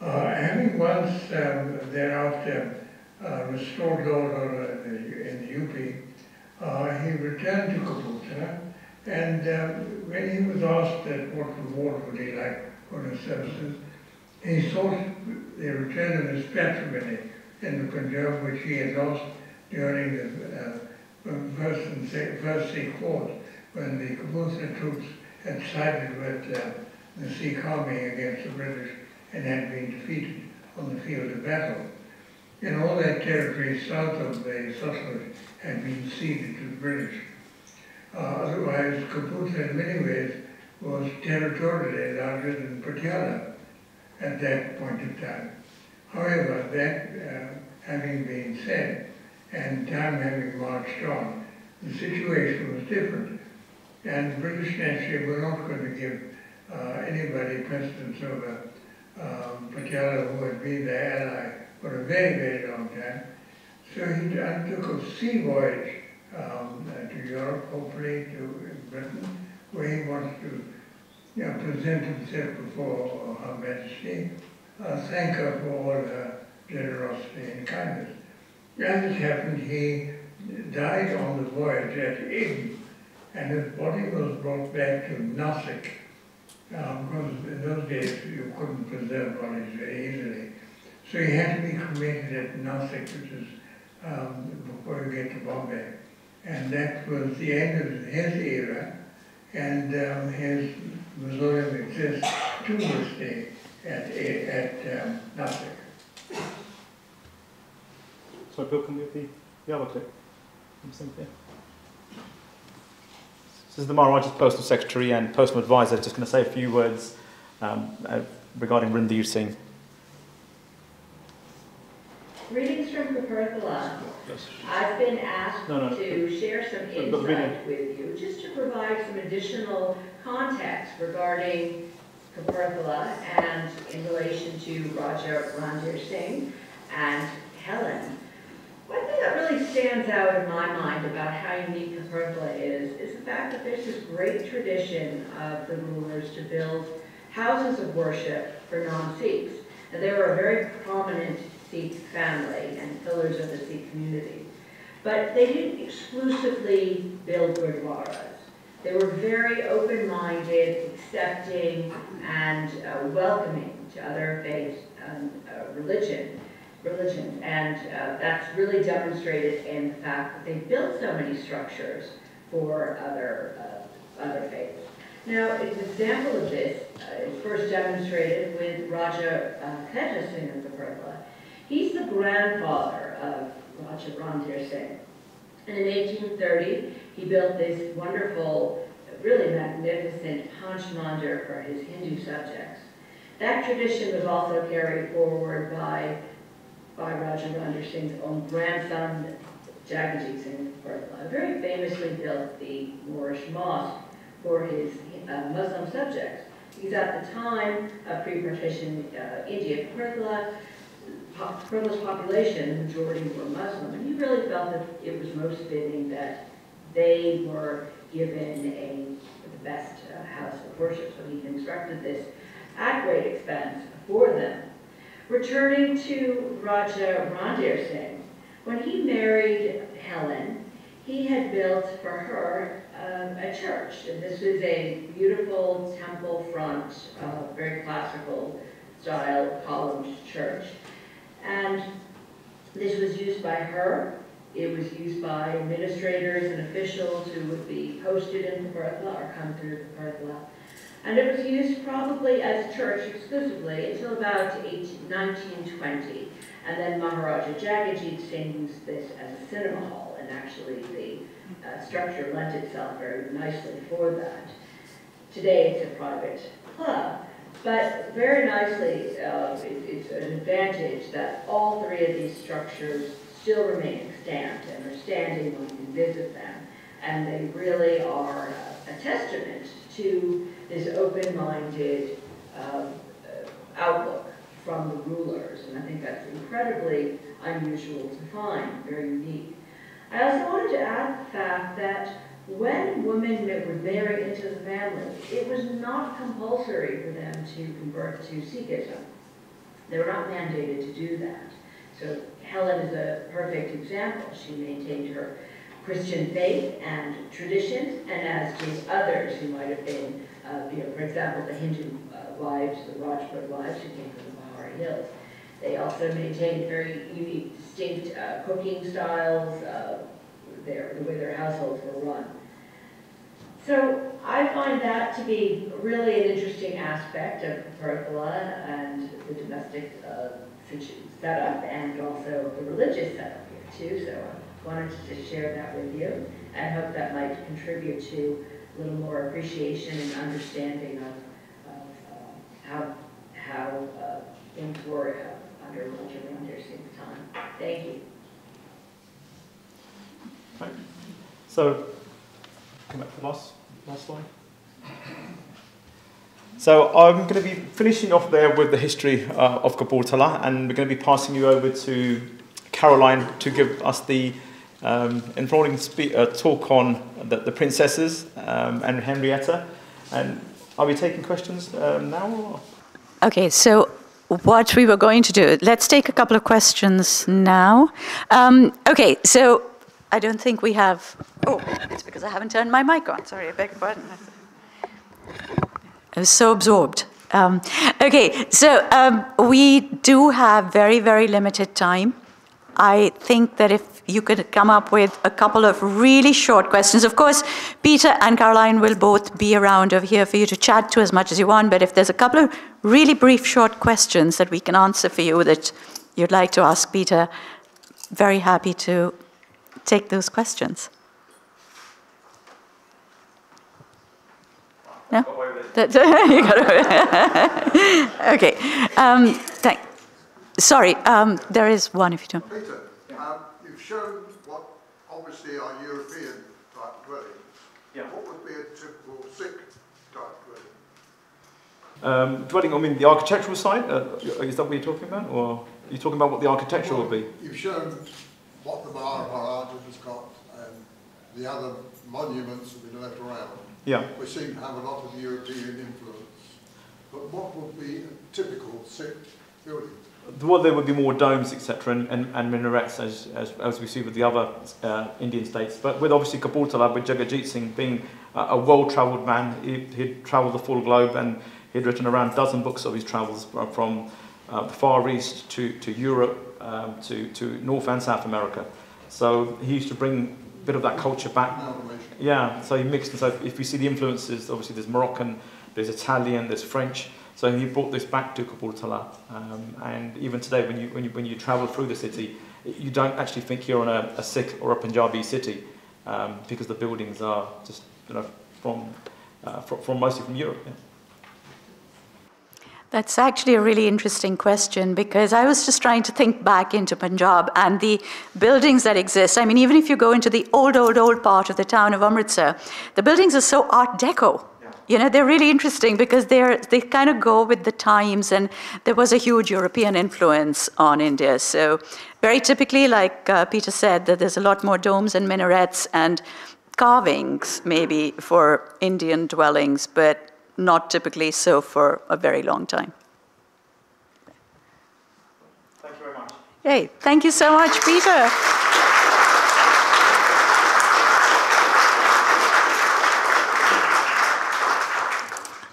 Having once thereafter restored order in the UP, he returned to Kapurthala, and when he was asked that what reward would he like for his services, he sought the return of his patrimony in the Punjab, which he had lost during the first Sikh Wars, when the Kapurthala troops had sided with the Sikh army against the British and had been defeated on the field of battle. And all that territory south of the Satluj had been ceded to the British. Otherwise, Kapurthala in many ways was territorially larger than Patiala at that point of time. However, that having been said, and time having marched on, the situation was different. And the British naturally were not going to give anybody precedence over Patiala, who had been their ally for a very, very long time. So he undertook a sea voyage to Europe, hopefully to Britain, where he wanted to present himself before Her Majesty, thank her for all her generosity and kindness. As it happened, he died on the voyage at Aden, and his body was brought back to Nasik, because in those days you couldn't preserve bodies very easily. So he had to be cremated at Nasik, which is before you get to Bombay. And that was the end of his era, and his mausoleum exists to this day at Nasik. So Bill, can we have the other clip? This is the Maharaja's Postal Secretary and Postal Advisor, just going to say a few words regarding Rundeer Singh. Greetings from Kapurthala. I've been asked to share some insight with you, just to provide some additional context regarding Kapurthala and in relation to Raja Rundeer Singh and Helen. One thing that really stands out in my mind about how unique Kapurthala is the fact that there's this great tradition of the rulers to build houses of worship for non-Sikhs. And they were a very prominent Sikh family and pillars of the Sikh community. But they didn't exclusively build gurdwaras. They were very open-minded, accepting, and welcoming to other faiths and religions. And that's really demonstrated in the fact that they built so many structures for other faiths. Now, an example of this is first demonstrated with Raja SIKH Singh of Kapurthala. He's the grandfather of Raja Rundeer Singh. And in 1830, he built this wonderful, really magnificent Panch Mandir for his Hindu subjects. That tradition was also carried forward by Raja Rundeer Singh's own grandson, Jagajit Singh of Kapurthala, who very famously built the Moorish mosque for his Muslim subjects. Because at the time of pre-partition India, Kapurthala's population, the majority were Muslim, and he really felt that it was most fitting that they were given the best house of worship, so he constructed this at great expense for them. Returning to Raja Rundeer Singh, when he married Helen, he had built for her a church. And this was a beautiful temple front, very classical style columned church. And this was used by her. It was used by administrators and officials who would be posted in Kapurthala or come through Kapurthala. And it was used probably as a church exclusively until about 1920. And then Maharaja Jagajit Singh used this as a cinema hall, and actually the structure lent itself very nicely for that. Today it's a private club, but very nicely it's an advantage that all three of these structures still remain extant and are standing when you visit them. And they really are a testament to this open-minded outlook from the rulers, and I think that's incredibly unusual to find, very unique. I also wanted to add the fact that when women were married into the family, it was not compulsory for them to convert to Sikhism. They were not mandated to do that. So Helen is a perfect example. She maintained her Christian faith and traditions, and as did others who might have been, for example, the Hindu wives, the Rajput wives who came from the Pahari Hills. They also maintained very unique, distinct cooking styles, the way their households were run. So I find that to be really an interesting aspect of Kapurthala and the domestic setup, and also the religious setup here too. So I wanted to just share that with you, and hope that might contribute to a little more appreciation and understanding of how things were under Rundeer Singh's time. Thank you. Right. So, come back to the last slide. So I'm going to be finishing off there with the history of Kapurthala, and we're going to be passing you over to Caroline to give us the enthralling talk on the princesses and Henrietta. And are we taking questions now? Or? Okay, so what we were going to do, let's take a couple of questions now. Okay, so I don't think we have, oh, it's because I haven't turned my mic on. Sorry, I beg your pardon. I was so absorbed. Okay, so we do have very, very limited time. I think that if you could come up with a couple of really short questions. Of course, Peter and Caroline will both be around over here for you to chat to as much as you want, but if there's a couple of really brief, short questions that we can answer for you that you'd like to ask Peter, very happy to take those questions. No? You got it. Okay. Sorry, there is one if you don't. Peter, you've shown what obviously are European type dwellings. Yeah. What would be a typical Sikh type dwelling? Dwelling, I mean the architectural side? Is that what you're talking about? Or are you talking about what the architecture would be? You've shown what the Maharajas has got and the other monuments that have been left around. Yeah. We seem to have a lot of European influence. But what would be a typical Sikh building? Well, there would be more domes, etc., and minarets, as we see with the other Indian states. But with obviously Kapurthala, with Jagatjit Singh being a well-travelled man, he'd travelled the full globe, and he'd written around a dozen books of his travels from the Far East to Europe, to North and South America. So he used to bring a bit of that culture back. Yeah, so he mixed, and so if we see the influences, obviously there's Moroccan, there's Italian, there's French. So he brought this back to Kapurthala, and even today, when you travel through the city, you don't actually think you're in a Sikh or a Punjabi city, because the buildings are just from mostly from Europe. Yeah. That's actually a really interesting question, because I was just trying to think back into Punjab and the buildings that exist. I mean, even if you go into the old part of the town of Amritsar, the buildings are so Art Deco. You know, they're really interesting because they kind of go with the times, and there was a huge European influence on India. So very typically, like Peter said, that there's a lot more domes and minarets and carvings maybe for Indian dwellings, but not typically so for a very long time. Thank you very much. Hey, thank you so much, Peter.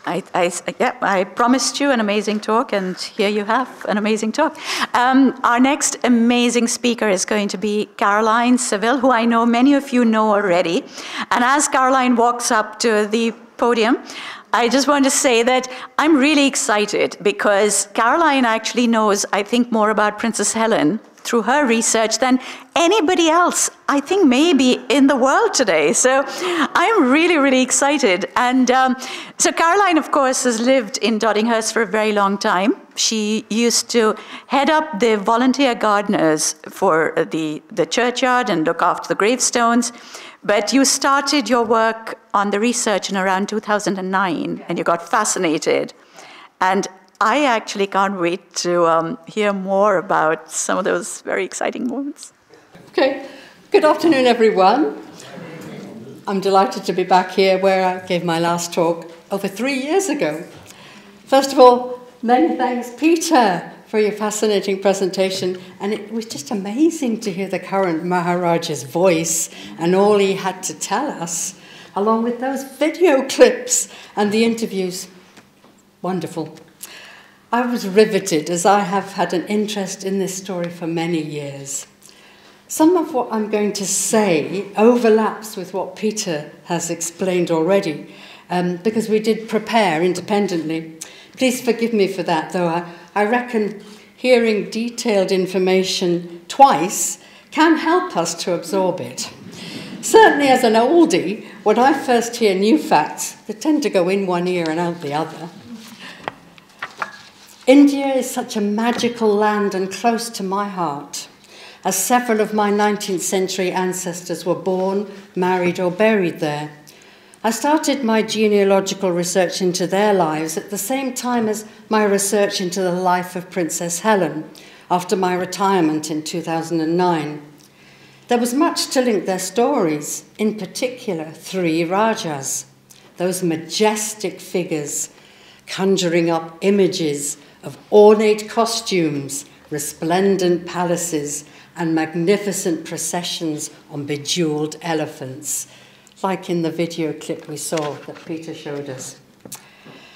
I promised you an amazing talk, and here you have an amazing talk. Our next amazing speaker is going to be Caroline Seville, who I know many of you know already. And as Caroline walks up to the podium, I just want to say that I'm really excited because Caroline actually knows, I think, more about Princess Helen through her research than anybody else, I think, maybe in the world today. So I'm really, really excited. And so Caroline, of course, has lived in Doddinghurst for a very long time. She used to head up the volunteer gardeners for the churchyard and look after the gravestones. But you started your work on the research in around 2009, and you got fascinated. And I actually can't wait to hear more about some of those very exciting moments. Okay, good afternoon, everyone. I'm delighted to be back here where I gave my last talk over 3 years ago. First of all, many thanks, Peter, for your fascinating presentation. And it was just amazing to hear the current Maharaja's voice and all he had to tell us, along with those video clips and the interviews. Wonderful. I was riveted, as I have had an interest in this story for many years. Some of what I'm going to say overlaps with what Peter has explained already, because we did prepare independently. Please forgive me for that, though I reckon hearing detailed information twice can help us to absorb it. Certainly as an oldie, when I first hear new facts, they tend to go in one ear and out the other. India is such a magical land and close to my heart, as several of my 19th century ancestors were born, married or buried there. I started my genealogical research into their lives at the same time as my research into the life of Princess Helen after my retirement in 2009. There was much to link their stories, in particular 3 Rajas, those majestic figures conjuring up images of ornate costumes, resplendent palaces, and magnificent processions on bejeweled elephants, like in the video clip we saw that Peter showed us.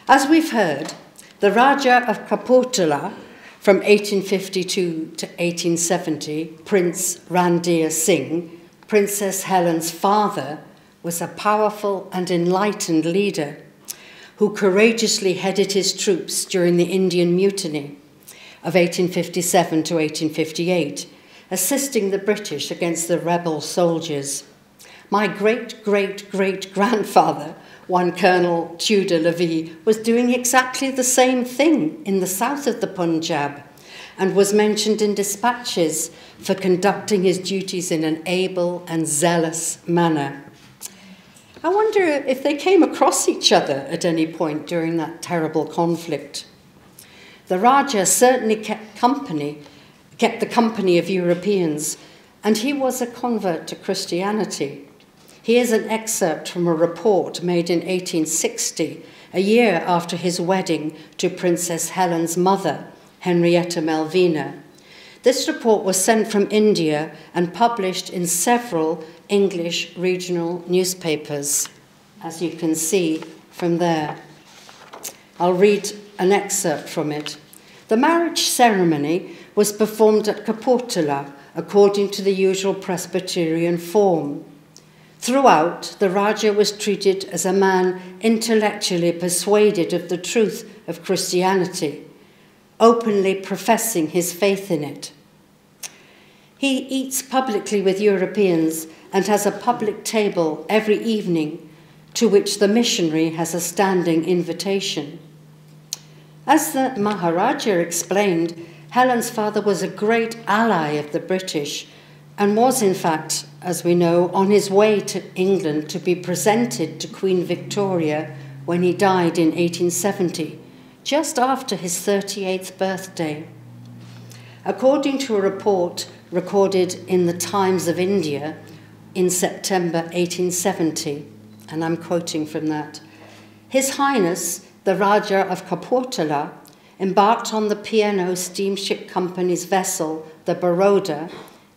As we've heard, the Raja of Kapurthala from 1852 to 1870, Prince Rundeer Singh, Princess Helen's father, was a powerful and enlightened leader who courageously headed his troops during the Indian Mutiny of 1857 to 1858, assisting the British against the rebel soldiers. My great-great-great-grandfather, one Colonel Tudor Levy, was doing exactly the same thing in the south of the Punjab and was mentioned in dispatches for conducting his duties in an able and zealous manner. I wonder if they came across each other at any point during that terrible conflict. The Raja certainly kept the company of Europeans, and he was a convert to Christianity. Here's an excerpt from a report made in 1860, a year after his wedding to Princess Helen's mother, Henrietta Melvina. This report was sent from India and published in several English regional newspapers, as you can see from there. I'll read an excerpt from it. The marriage ceremony was performed at Kapurthala according to the usual Presbyterian form. Throughout, the Raja was treated as a man intellectually persuaded of the truth of Christianity, openly professing his faith in it. He eats publicly with Europeans and has a public table every evening to which the missionary has a standing invitation. As the Maharaja explained, Helen's father was a great ally of the British and was, in fact, as we know, on his way to England to be presented to Queen Victoria when he died in 1870, just after his 38th birthday. According to a report recorded in the Times of India in September 1870, and I'm quoting from that, His Highness, the Raja of Kapurthala, embarked on the P&O Steamship Company's vessel, the Baroda,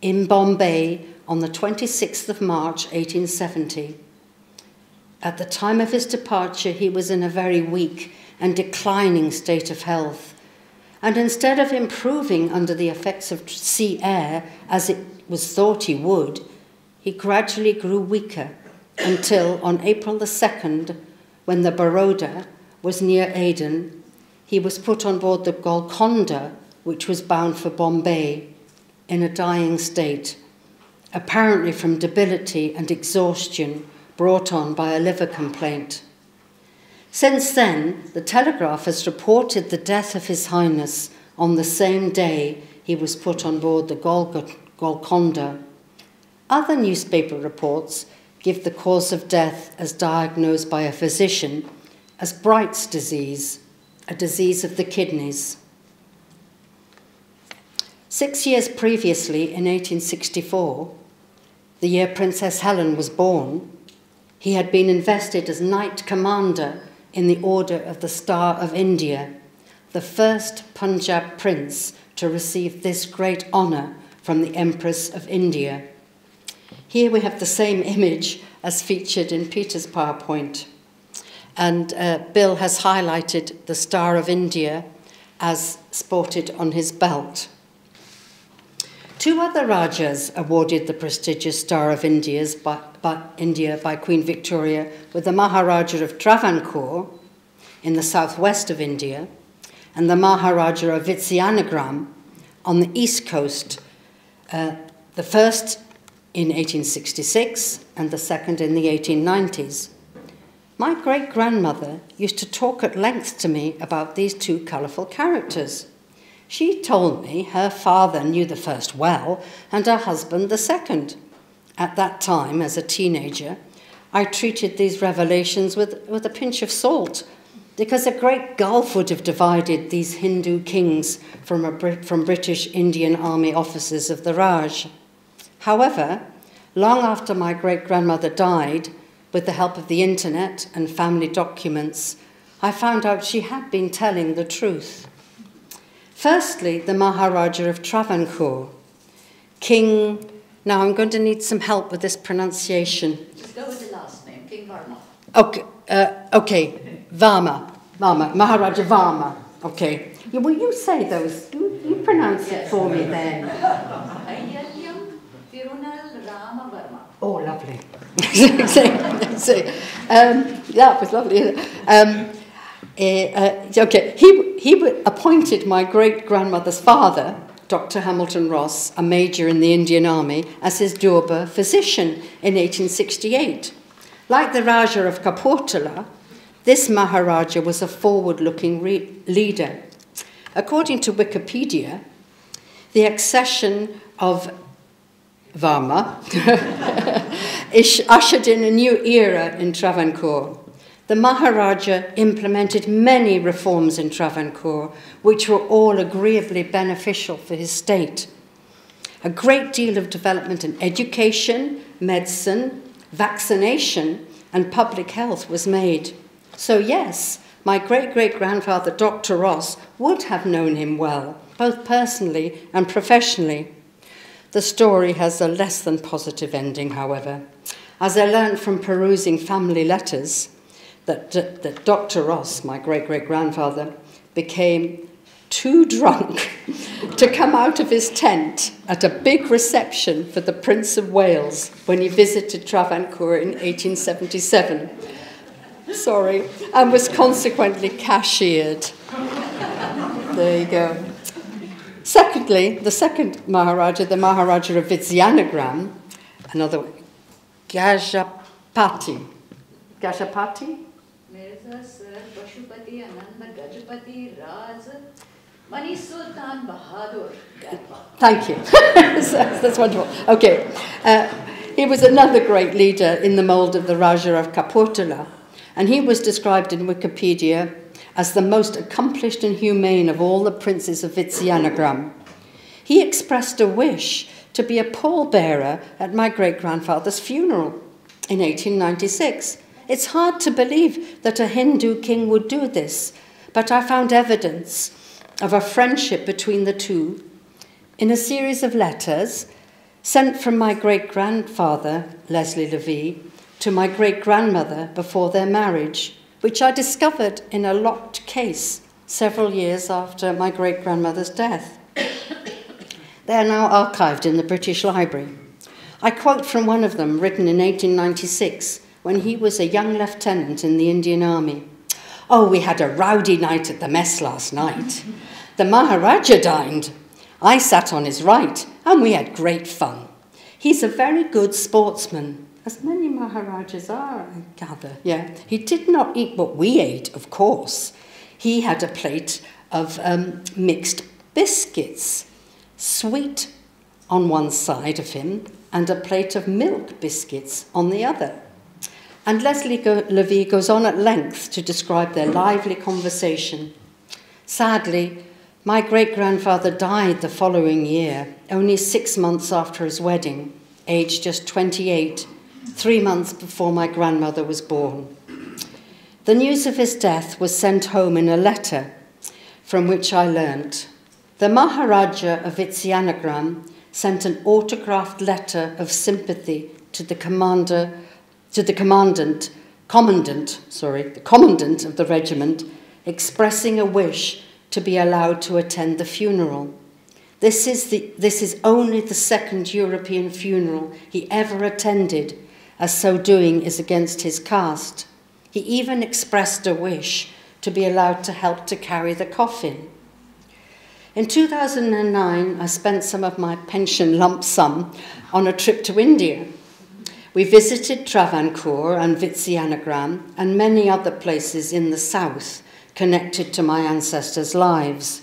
in Bombay on the 26th of March, 1870. At the time of his departure, he was in a very weak and declining state of health, and instead of improving under the effects of sea air, as it was thought he would, he gradually grew weaker until on April the 2nd, when the Baroda was near Aden, he was put on board the Golconda, which was bound for Bombay, in a dying state, apparently from debility and exhaustion brought on by a liver complaint. Since then, the Telegraph has reported the death of His Highness on the same day he was put on board the Golconda. Other newspaper reports give the cause of death as diagnosed by a physician as Bright's disease, a disease of the kidneys. 6 years previously, in 1864, the year Princess Helen was born, he had been invested as Knight Commander in the Order of the Star of India, the first Punjab prince to receive this great honour from the Empress of India. Here we have the same image as featured in Peter's PowerPoint. And Bill has highlighted the Star of India as sported on his belt. 2 other Rajas awarded the prestigious Star of India by Queen Victoria, with the Maharaja of Travancore in the southwest of India and the Maharaja of Vizianagaram on the east coast, the first in 1866 and the second in the 1890s. My great-grandmother used to talk at length to me about these 2 colourful characters. She told me her father knew the first well and her husband the second. At that time, as a teenager, I treated these revelations with a pinch of salt, because a great gulf would have divided these Hindu kings from British Indian Army officers of the Raj. However, long after my great-grandmother died, with the help of the internet and family documents, I found out she had been telling the truth. Firstly, the Maharaja of Travancore, King... Now, I'm going to need some help with this pronunciation. Just go with the last name, King Varma. Okay, Varma, Maharaja Varma. Okay. Will you say those? You pronounce it for me then. Oh, lovely. That was lovely. Okay, he appointed my great-grandmother's father, Dr. Hamilton Ross, a major in the Indian Army, as his Durbar physician in 1868. Like the Raja of Kapurthala, this Maharaja was a forward-looking leader. According to Wikipedia, the accession of Varma ushered in a new era in Travancore. The Maharaja implemented many reforms in Travancore, which were all agreeably beneficial for his state. A great deal of development in education, medicine, vaccination, and public health was made. So yes, my great-great-grandfather, Dr. Ross, would have known him well, both personally and professionally. The story has a less than positive ending, however, as I learned from perusing family letters that Dr. Ross, my great-great-grandfather, became too drunk to come out of his tent at a big reception for the Prince of Wales when he visited Travancore in 1877. Sorry, and was consequently cashiered. There you go. Secondly, the second Maharaja, the Maharaja of Vizianagaram, another Gajapati. Gajapati? Thank you. That's wonderful. Okay. He was another great leader in the mould of the Raja of Kapurthala, and he was described in Wikipedia as the most accomplished and humane of all the princes of Vizianagaram. He expressed a wish to be a pallbearer at my great-grandfather's funeral in 1896. It's hard to believe that a Hindu king would do this, but I found evidence of a friendship between the two in a series of letters sent from my great-grandfather, Leslie Levy, to my great-grandmother before their marriage, which I discovered in a locked case several years after my great-grandmother's death. They are now archived in the British Library. I quote from one of them, written in 1896, when he was a young lieutenant in the Indian Army. "Oh, we had a rowdy night at the mess last night. The Maharaja dined. I sat on his right, and we had great fun. He's a very good sportsman, as many Maharajas are, I gather. Yeah. He did not eat what we ate, of course. He had a plate of mixed biscuits, sweet on one side of him, and a plate of milk biscuits on the other." And Leslie Levy goes on at length to describe their lively conversation. Sadly, my great-grandfather died the following year, only 6 months after his wedding, aged just 28, 3 months before my grandmother was born. The news of his death was sent home in a letter, from which I learnt. The Maharaja of Vizianagram sent an autographed letter of sympathy to the commandant of the regiment, expressing a wish to be allowed to attend the funeral. This is only the second European funeral he ever attended, as so doing is against his caste. He even expressed a wish to be allowed to help to carry the coffin. In 2009, I spent some of my pension lump sum on a trip to India. We visited Travancore and Vizianagram and many other places in the south connected to my ancestors' lives.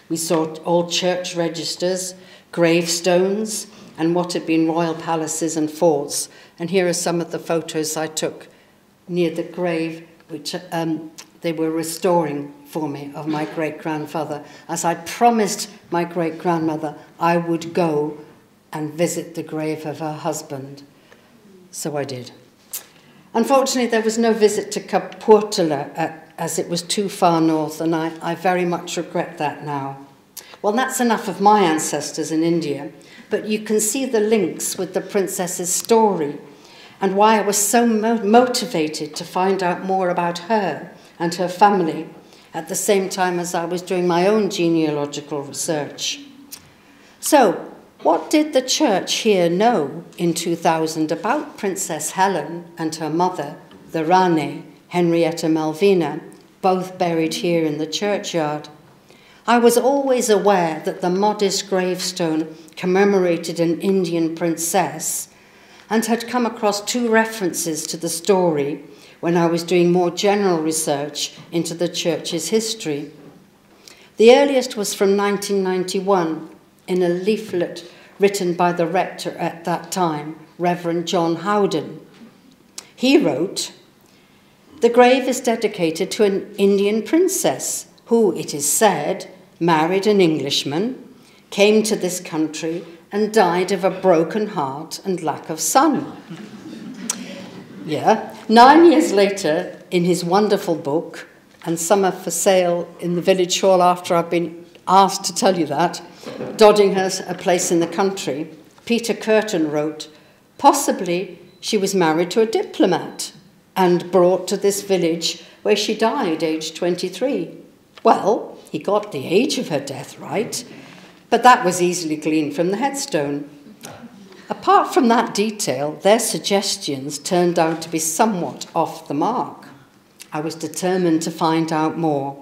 We saw old church registers, gravestones, and what had been royal palaces and forts. And here are some of the photos I took near the grave, which they were restoring for me, of my great-grandfather, as I promised my great-grandmother I would go and visit the grave of her husband. So I did. Unfortunately, there was no visit to Kapurthala as it was too far north, and I very much regret that now. Well, that's enough of my ancestors in India, but you can see the links with the princess's story and why I was so motivated to find out more about her and her family at the same time as I was doing my own genealogical research. So, what did the church here know in 2000 about Princess Helen and her mother, the Rani, Henrietta Malvina, both buried here in the churchyard? I was always aware that the modest gravestone commemorated an Indian princess and had come across 2 references to the story when I was doing more general research into the church's history. The earliest was from 1991 in a leaflet written by the rector at that time, Reverend John Howden. He wrote, "The grave is dedicated to an Indian princess who, it is said, married an Englishman, came to this country and died of a broken heart and lack of son." Yeah. 9 years later, in his wonderful book, and some are for sale in the village hall after I've been asked to tell you that, Doddinghurst, A Place in the Country, Peter Curtin wrote, "Possibly she was married to a diplomat and brought to this village where she died aged 23. Well, he got the age of her death right, but that was easily gleaned from the headstone. Apart from that detail, their suggestions turned out to be somewhat off the mark. I was determined to find out more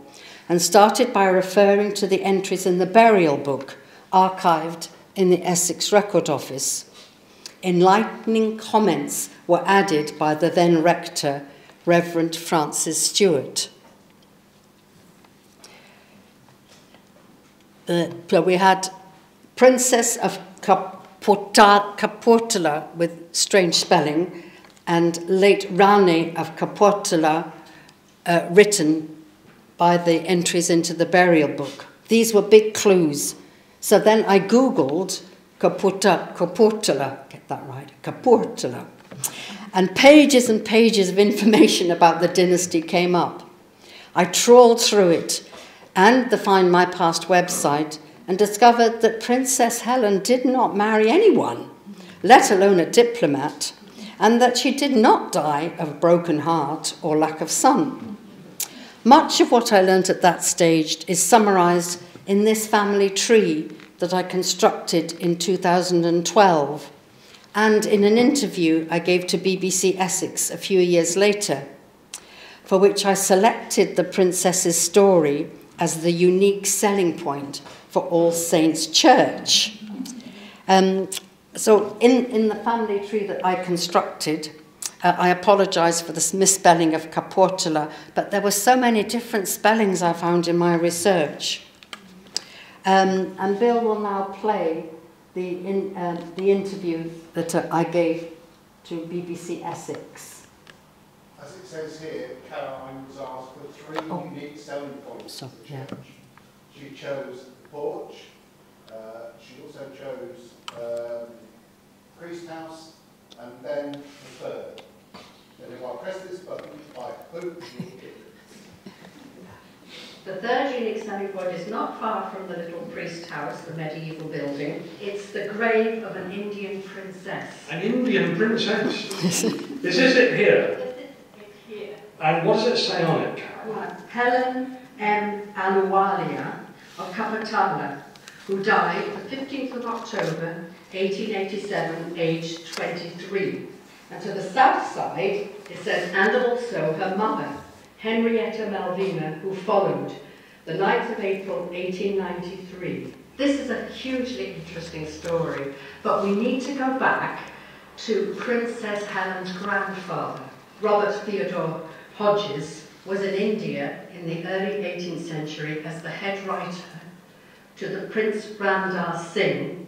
and started by referring to the entries in the burial book archived in the Essex Record Office. Enlightening comments were added by the then rector, Reverend Francis Stewart. We had Princess of Kapurthala with strange spelling, and late Rani of Kapurthala written by the entries into the burial book. These were big clues. So then I Googled Kapurthala, get that right, Kapurthala, and pages of information about the dynasty came up. I trawled through it and the Find My Past website and discovered that Princess Helen did not marry anyone, let alone a diplomat, and that she did not die of a broken heart or lack of son. Much of what I learnt at that stage is summarised in this family tree that I constructed in 2012, and in an interview I gave to BBC Essex a few years later, for which I selected the princess's story as the unique selling point for All Saints Church. So in the family tree that I constructed, I apologise for this misspelling of Kapurthala, but there were so many different spellings I found in my research. And Bill will now play the interview that I gave to BBC Essex. as it says here, Caroline was asked for 3 unique selling points of the church. She chose the porch, she also chose priest house, and then the third. Then if I press this button, I hope you'll get it. The third unique selling point is not far from the little priest house, the medieval building. It's the grave of an Indian princess. An Indian princess? Is it here? It's here. And what does it say on it, Carol? Helen Ahluwalia of Kapatala, who died the 15th of October 1887, aged 23. And to the south side, it says, and also her mother, Henrietta Malvina, who followed, the 9th of April 1893. This is a hugely interesting story, but we need to go back to Princess Helen's grandfather. Robert Theodore Hodges was in India in the early 18th century as the head writer to the Prince Rundeer Singh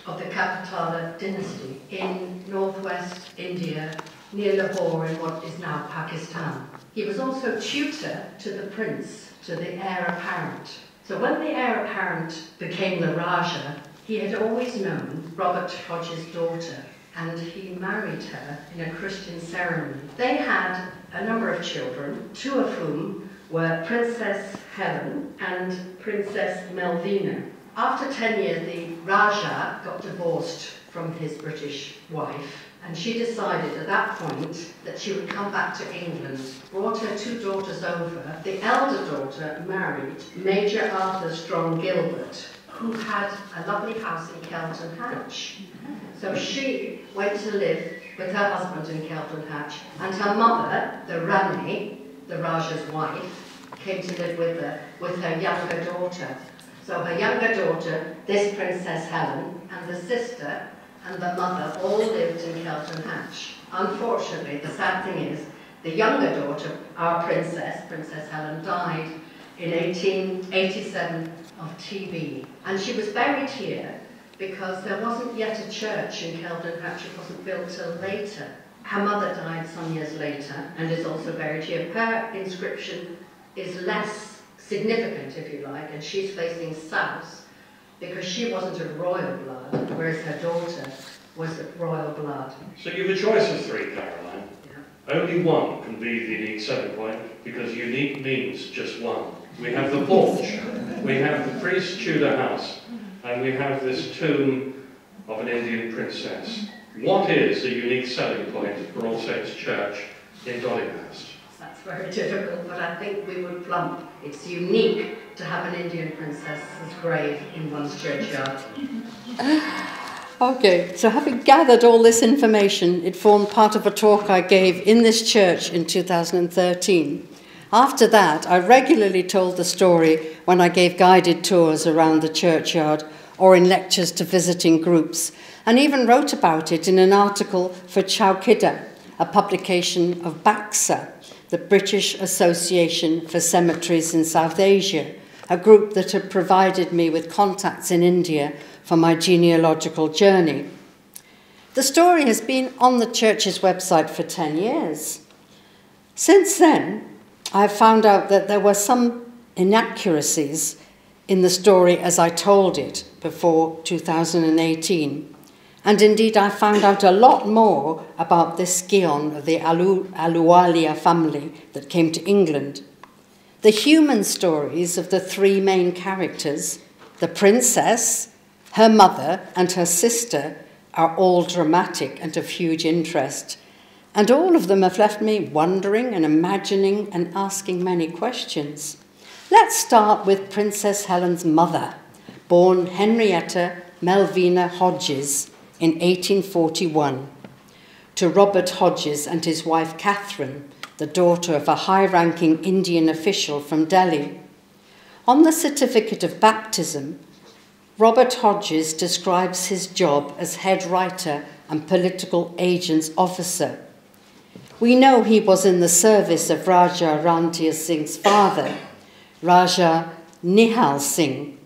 of the Kapatala dynasty in northwest India, near Lahore in what is now Pakistan. He was also tutor to the prince, to the heir apparent. So when the heir apparent became the Raja, he had always known Robert Hodges' daughter, and he married her in a Christian ceremony. They had a number of children, 2 of whom were Princess Helen and Princess Malvina. After 10 years, the Raja got divorced from his British wife, and she decided at that point that she would come back to England, brought her 2 daughters over. The elder daughter married Major Arthur Strong Gilbert, who had a lovely house in Kelton Hatch. So she went to live with her husband in Kelton Hatch, and her mother, the Rani, the Raja's wife, came to live with her younger daughter. So her younger daughter, this Princess Helen, and the sister and the mother all lived in Kelton Hatch. Unfortunately, the sad thing is, the younger daughter, our princess, Princess Helen, died in 1887 of TB. And she was buried here because there wasn't yet a church in Kelton Hatch. It wasn't built till later. Her mother died some years later and is also buried here. Her inscription is less significant, if you like, and she's facing south because she wasn't of royal blood, whereas her daughter was of royal blood. So you have a choice of 3, Caroline. Yeah. Only one can be the unique selling point, because unique means just one. We have the porch, we have the priest's Tudor house, and we have this tomb of an Indian princess. What is the unique selling point for All Saints Church in Donninghurst? That's very difficult, but I think we would plump. It's unique to have an Indian princess's grave in one's churchyard. Okay, so having gathered all this information, it formed part of a talk I gave in this church in 2013. After that, I regularly told the story when I gave guided tours around the churchyard or in lectures to visiting groups, and even wrote about it in an article for Chowkidda, a publication of BAXA, the British Association for Cemeteries in South Asia, a group that had provided me with contacts in India for my genealogical journey. The story has been on the church's website for 10 years. Since then, I've found out that there were some inaccuracies in the story as I told it before 2018. And indeed, I found out a lot more about this scion of the Ahluwalia family that came to England. The human stories of the 3 main characters, the princess, her mother, and her sister, are all dramatic and of huge interest. And all of them have left me wondering and imagining and asking many questions. Let's start with Princess Helen's mother, born Henrietta Malvina Hodges in 1841, to Robert Hodges and his wife Catherine, the daughter of a high-ranking Indian official from Delhi. On the certificate of baptism, Robert Hodges describes his job as head writer and political agents officer. We know he was in the service of Raja Rundeer Singh's father, Raja Nihal Singh.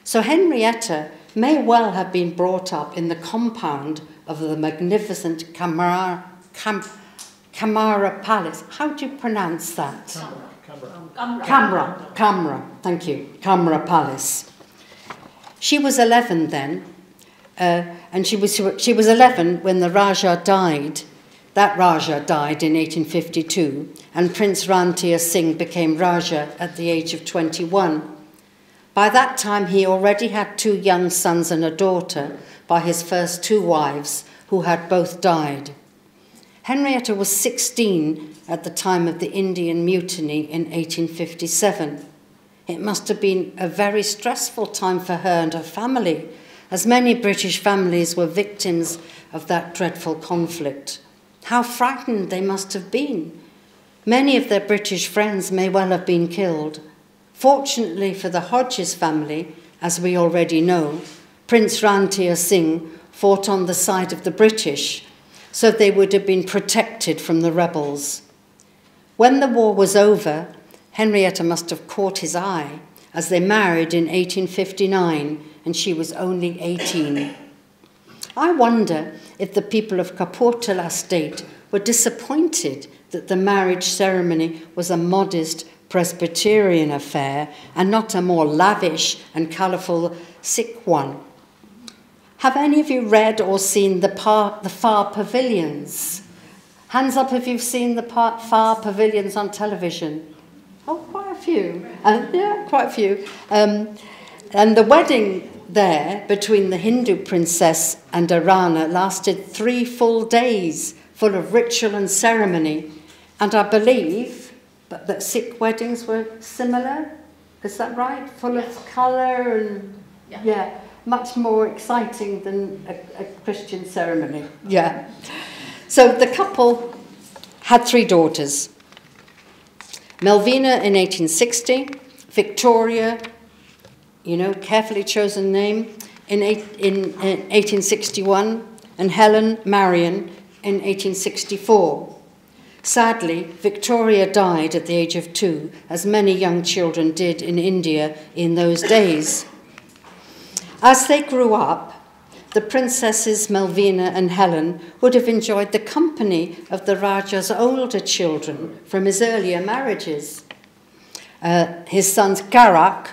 So Henrietta may well have been brought up in the compound of the magnificent Camara Palace. How do you pronounce that? Camera, thank you. Camera Palace. She was 11 then, and she was 11 when the Raja died. That Raja died in 1852, and Prince Rundeer Singh became Raja at the age of 21. By that time, he already had 2 young sons and a daughter by his first 2 wives, who had both died. Henrietta was 16 at the time of the Indian Mutiny in 1857. It must have been a very stressful time for her and her family, as many British families were victims of that dreadful conflict. How frightened they must have been. Many of their British friends may well have been killed. Fortunately for the Hodges family, as we already know, Prince Rundeer Singh fought on the side of the British, so they would have been protected from the rebels. When the war was over, Henrietta must have caught his eye, as they married in 1859, and she was only 18. I wonder if the people of Kapurthala state were disappointed that the marriage ceremony was a modest Presbyterian affair and not a more lavish and colourful Sikh one. Have any of you read or seen the Far Pavilions? Hands up if you've seen the Far Pavilions on television. Oh, quite a few. Yeah, quite a few. And the wedding there between the Hindu princess and a Rana lasted 3 full days, full of ritual and ceremony. And I believe that Sikh weddings were similar. Is that right? Full of colour and yeah, much more exciting than a Christian ceremony. Yeah. So the couple had 3 daughters. Melvina in 1860, Victoria, you know, carefully chosen name, in 1861, and Helen Marion in 1864. Sadly, Victoria died at the age of 2, as many young children did in India in those days. As they grew up, the princesses Melvina and Helen would have enjoyed the company of the Raja's older children from his earlier marriages. His sons Karak,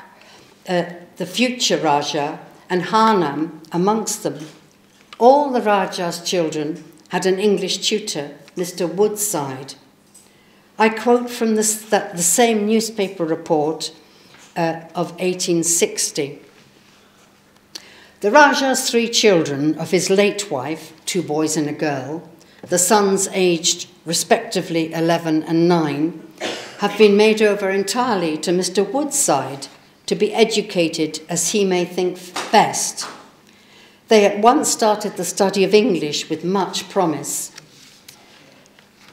the future Raja, and Harnam amongst them. All the Raja's children had an English tutor, Mr. Woodside. I quote from the same newspaper report of 1860. The Raja's 3 children of his late wife, 2 boys and a girl, the sons aged respectively 11 and 9, have been made over entirely to Mr. Woodside to be educated as he may think best. They at once started the study of English with much promise.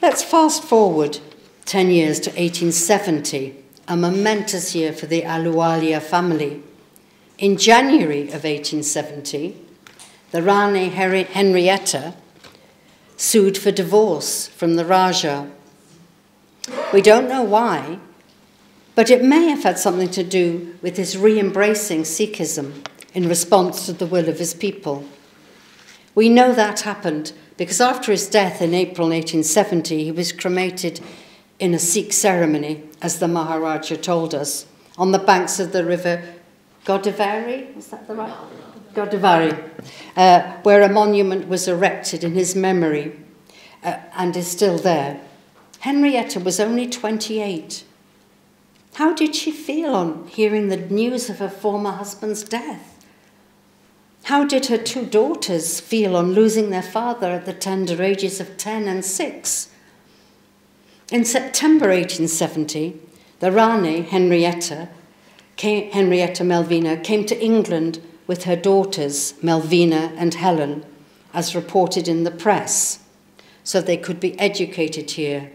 Let's fast forward 10 years to 1870, a momentous year for the Ahluwalia family. In January of 1870, the Rani Henrietta sued for divorce from the Raja. We don't know why, but it may have had something to do with his re-embracing Sikhism in response to the will of his people. We know that happened because after his death in April 1870, he was cremated in a Sikh ceremony, as the Maharaja told us, on the banks of the river Godavari, is that the right? Godavari, where a monument was erected in his memory and is still there. Henrietta was only 28. How did she feel on hearing the news of her former husband's death? How did her 2 daughters feel on losing their father at the tender ages of 10 and 6? In September 1870, the Rani Henrietta Melvina came to England with her daughters, Melvina and Helen, as reported in the press, so they could be educated here.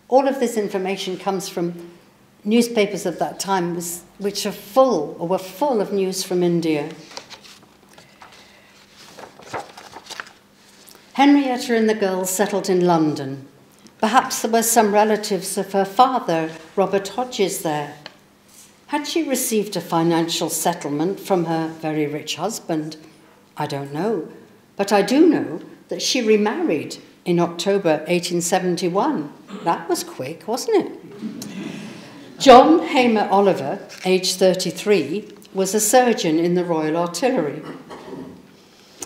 All of this information comes from newspapers of that time, which are full, or were full of news from India. Henrietta and the girls settled in London. Perhaps there were some relatives of her father, Robert Hodges, there. Had she received a financial settlement from her very rich husband? I don't know, but I do know that she remarried in October 1871. That was quick, wasn't it? John Hamer Oliver, aged 33, was a surgeon in the Royal Artillery.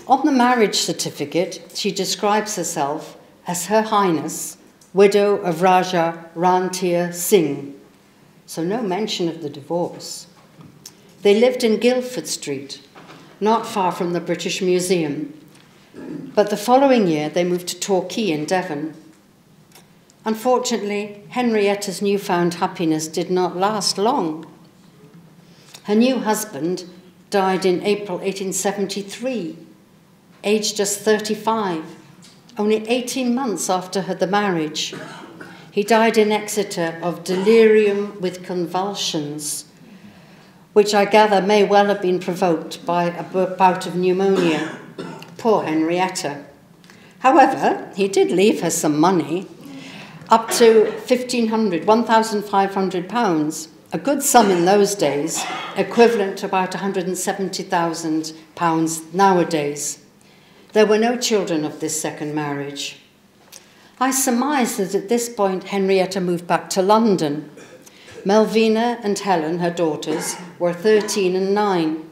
On the marriage certificate, she describes herself as Her Highness, widow of Raja Rundeer Singh. So no mention of the divorce. They lived in Guildford Street, not far from the British Museum. But the following year, they moved to Torquay in Devon. Unfortunately, Henrietta's newfound happiness did not last long. Her new husband died in April 1873, aged just 35, only 18 months after the marriage. He died in Exeter of delirium with convulsions, which I gather may well have been provoked by a bout of pneumonia. Poor Henrietta. However, he did leave her some money, up to £1,500, a good sum in those days, equivalent to about £170,000 nowadays. There were no children of this second marriage. I surmise that at this point Henrietta moved back to London. Melvina and Helen, her daughters, were 13 and 9.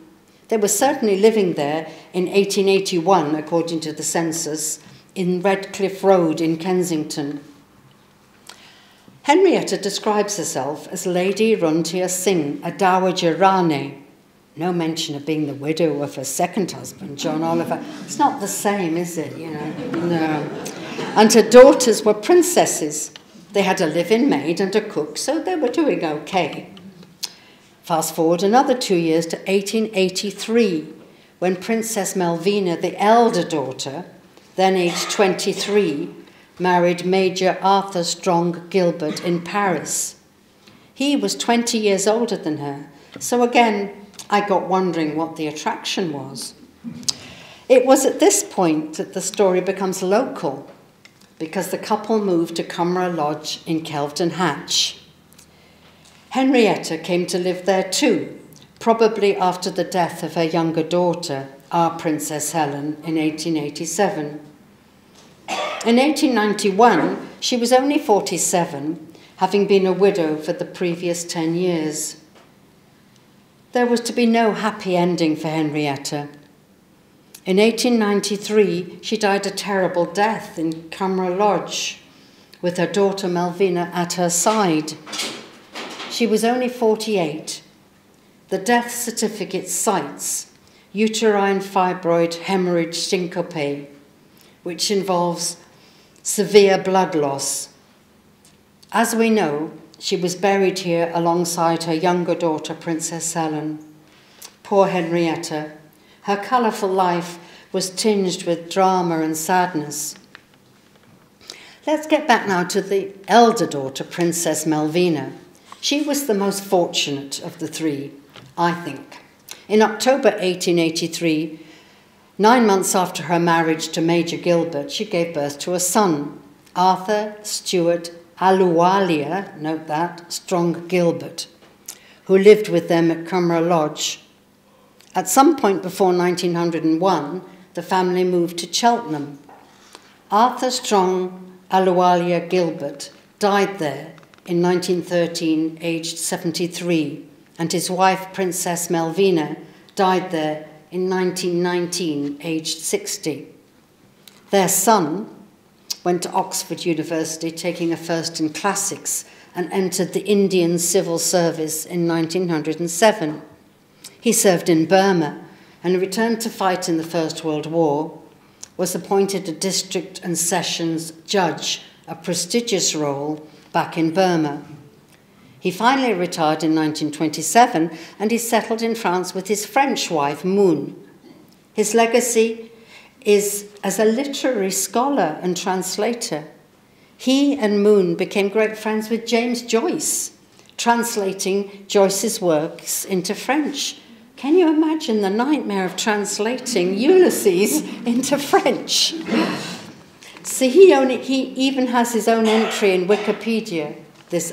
They were certainly living there in 1881, according to the census, in Redcliffe Road in Kensington. Henrietta describes herself as Lady Rundeer Singh, a Dowager Rani. No mention of being the widow of her second husband, John Oliver. It's not the same, is it? You know, no. And her daughters were princesses. They had a live-in maid and a cook, so they were doing okay. Fast forward another 2 years to 1883, when Princess Melvina, the elder daughter, then aged 23, married Major Arthur Strong Gilbert in Paris. He was 20 years older than her, so again, I got wondering what the attraction was. It was at this point that the story becomes local, because the couple moved to Cumra Lodge in Kelvedon Hatch. Henrietta came to live there too, probably after the death of her younger daughter, our Princess Helen, in 1887. In 1891, she was only 47, having been a widow for the previous 10 years. There was to be no happy ending for Henrietta. In 1893, she died a terrible death in Cumra Lodge, with her daughter Melvina at her side. She was only 48. The death certificate cites uterine fibroid hemorrhage syncope, which involves severe blood loss. As we know, she was buried here alongside her younger daughter, Princess Helen. Poor Henrietta. Her colourful life was tinged with drama and sadness. Let's get back now to the elder daughter, Princess Melvina. She was the most fortunate of the three, I think. In October 1883, 9 months after her marriage to Major Gilbert, she gave birth to a son, Arthur Stewart Ahluwalia, note that, Strong Gilbert, who lived with them at Cumra Lodge. At some point before 1901, the family moved to Cheltenham. Arthur Strong Ahluwalia Gilbert died there in 1913, aged 73, and his wife, Princess Melvina, died there in 1919, aged 60. Their son went to Oxford University, taking a first in classics, and entered the Indian Civil Service in 1907. He served in Burma and returned to fight in the First World War, was appointed a district and sessions judge, a prestigious role back in Burma. He finally retired in 1927 and he settled in France with his French wife, Moon. His legacy is as a literary scholar and translator. He and Moon became great friends with James Joyce, translating Joyce's works into French. Can you imagine the nightmare of translating Ulysses into French? See, he even has his own entry in Wikipedia, this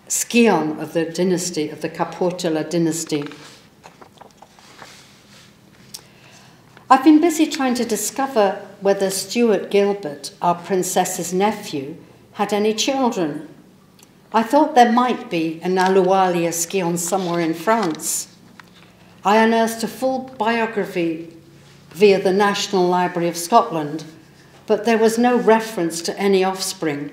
scion of the dynasty, of the Kapurthala dynasty. I've been busy trying to discover whether Stuart Gilbert, our princess's nephew, had any children. I thought there might be an Ahluwalia scion somewhere in France. I unearthed a full biography via the National Library of Scotland, but there was no reference to any offspring.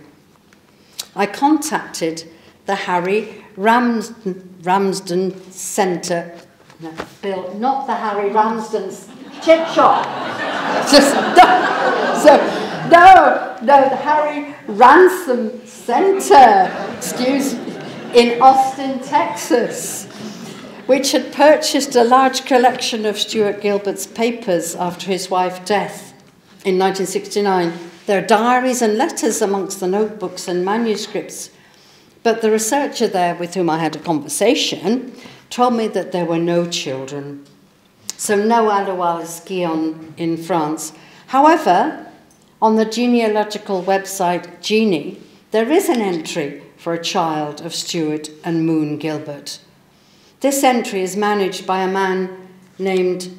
I contacted the Harry Ramsden Centre, no, Bill, not the Harry Ramsden chip shop. The Harry Ransom Centre, excuse me, in Austin, Texas, which had purchased a large collection of Stuart Gilbert's papers after his wife's death in 1969. There are diaries and letters amongst the notebooks and manuscripts, but the researcher there with whom I had a conversation told me that there were no children. So no Ahluwalia scion in France. However, on the genealogical website Genie, there is an entry for a child of Stuart and Moon Gilbert. This entry is managed by a man named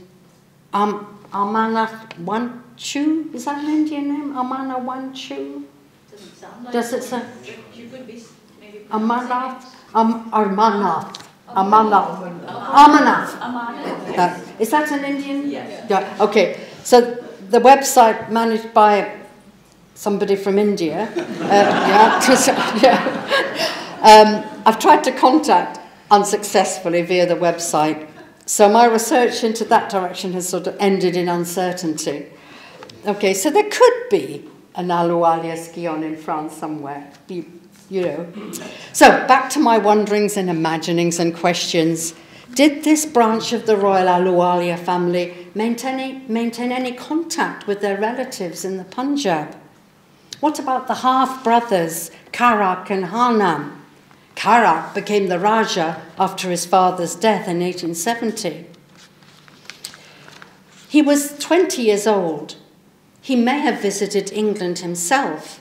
Amana Wanchu. Is that an Indian name? Amana Wanchu? Doesn't sound like Does it sound? You could be maybe Amanath. Is that an Indian? Yes. Yeah. Okay. So the website managed by somebody from India. I've tried to contact unsuccessfully via the website. So my research into that direction has sort of ended in uncertainty. Okay, so there could be an Ahluwalia scion in France somewhere, you know. So back to my wonderings and imaginings and questions. Did this branch of the royal Ahluwalia family maintain any contact with their relatives in the Punjab? What about the half-brothers, Karak and Hanam? Karak became the Raja after his father's death in 1870. He was 20 years old. He may have visited England himself.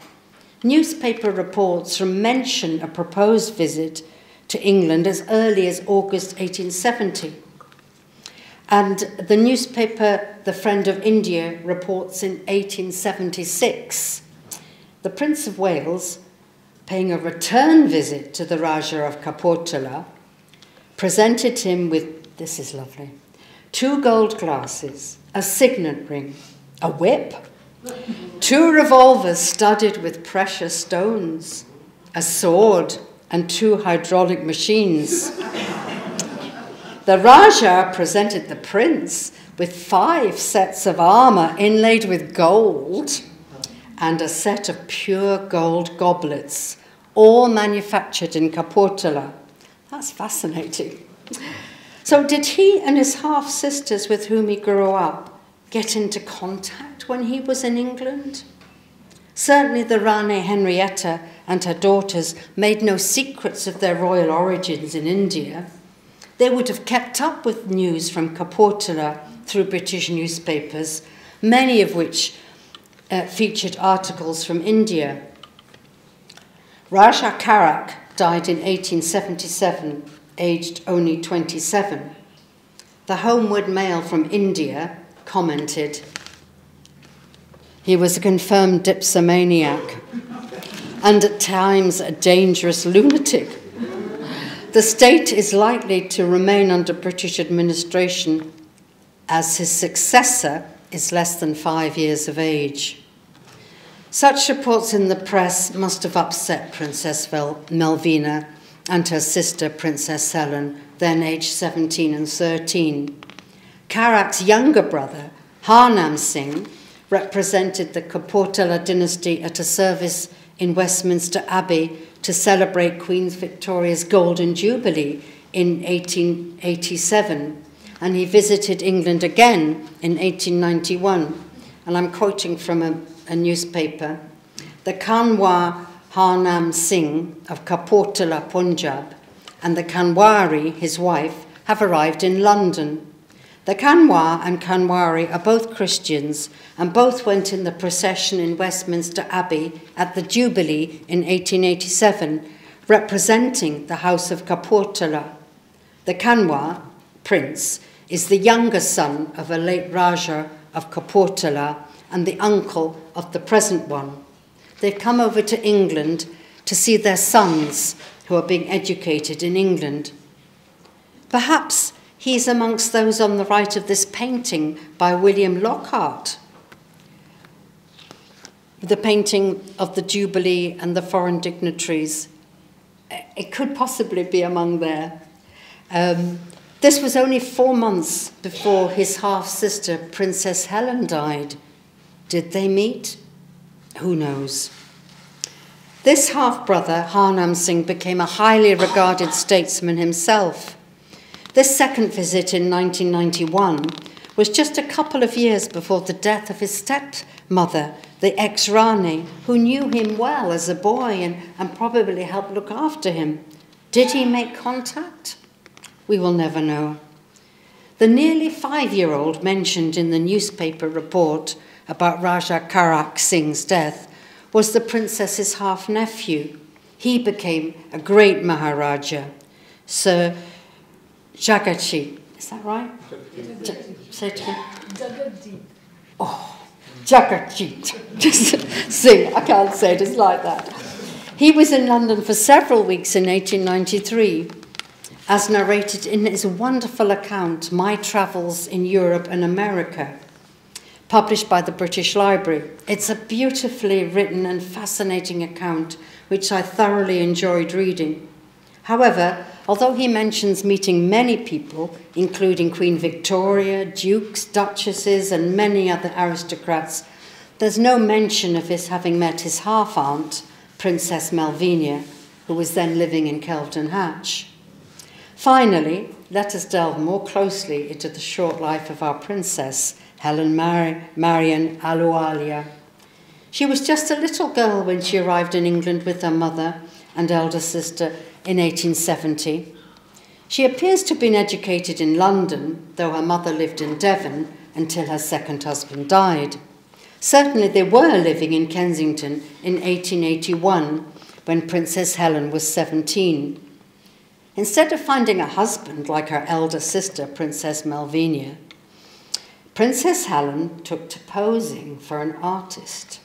Newspaper reports mention a proposed visit to England as early as August 1870. And the newspaper The Friend of India reports in 1876. The Prince of Wales, paying a return visit to the Raja of Kapurthala, presented him with, this is lovely, 2 gold glasses, a signet ring, a whip, 2 revolvers studded with precious stones, a sword, and 2 hydraulic machines. The Raja presented the prince with 5 sets of armour inlaid with gold and a set of pure gold goblets, all manufactured in Kapurthala. That's fascinating. So did he and his half-sisters with whom he grew up get into contact when he was in England? Certainly the Rani Henrietta and her daughters made no secrets of their royal origins in India. They would have kept up with news from Kapurthala through British newspapers, many of which featured articles from India. Raja Karak died in 1877, aged only 27. The Homeward Mail from India commented, he was a confirmed dipsomaniac and at times a dangerous lunatic. The state is likely to remain under British administration as his successor is less than 5 years of age. Such reports in the press must have upset Princess Melvina and her sister Princess Helen, then aged 17 and 13. Karak's younger brother, Harnam Singh, represented the Kapurthala dynasty at a service in Westminster Abbey to celebrate Queen Victoria's Golden Jubilee in 1887, and he visited England again in 1891. And I'm quoting from a newspaper. The Kanwar Harnam Singh of Kapurthala, Punjab, and the Kanwari, his wife, have arrived in London. The Kanwar and Kanwari are both Christians and both went in the procession in Westminster Abbey at the Jubilee in 1887, representing the House of Kapurthala. The Kanwar, prince, is the younger son of a late Raja of Kapurthala and the uncle of the present one. They'd come over to England to see their sons who are being educated in England. Perhaps he's amongst those on the right of this painting by William Lockhart, the painting of the Jubilee and the foreign dignitaries. It could possibly be among there. This was only 4 months before his half-sister, Princess Helen, died. Did they meet? Who knows? This half-brother, Harnam Singh, became a highly regarded statesman himself. This second visit in 1991 was just a couple of years before the death of his stepmother, the ex-Rani, who knew him well as a boy and probably helped look after him. Did he make contact? We will never know. The nearly 5-year-old mentioned in the newspaper report about Raja Karak Singh's death was the princess's half-nephew. He became a great Maharaja, Sir Jagatjit. Is that right? Say it again. Jagatjit. Oh, Jagatjit. Singh, I can't say it, it's like that. He was in London for several weeks in 1893, as narrated in his wonderful account, My Travels in Europe and America, published by the British Library. It's a beautifully written and fascinating account, which I thoroughly enjoyed reading. However, although he mentions meeting many people, including Queen Victoria, dukes, duchesses, and many other aristocrats, there's no mention of his having met his half-aunt, Princess Malvinia, who was then living in Kelton Hatch. Finally, let us delve more closely into the short life of our princess, Helen Marian Ahluwalia. She was just a little girl when she arrived in England with her mother and elder sister in 1870. She appears to have been educated in London, though her mother lived in Devon until her second husband died. Certainly they were living in Kensington in 1881 when Princess Helen was 17. Instead of finding a husband like her elder sister, Princess Malvinia, Princess Helen took to posing for an artist.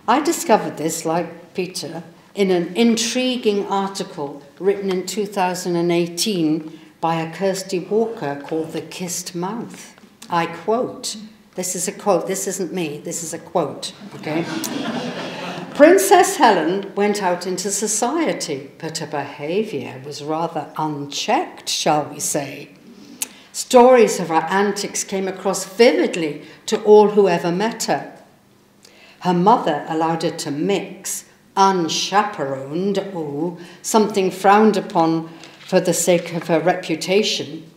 I discovered this, like Peter, in an intriguing article written in 2018 by a Kirsty Walker called The Kissed Mouth. I quote, this is a quote, this isn't me, this is a quote, okay? Princess Helen went out into society, but her behaviour was rather unchecked, shall we say. Stories of her antics came across vividly to all who ever met her. Her mother allowed her to mix, unchaperoned, something frowned upon for the sake of her reputation.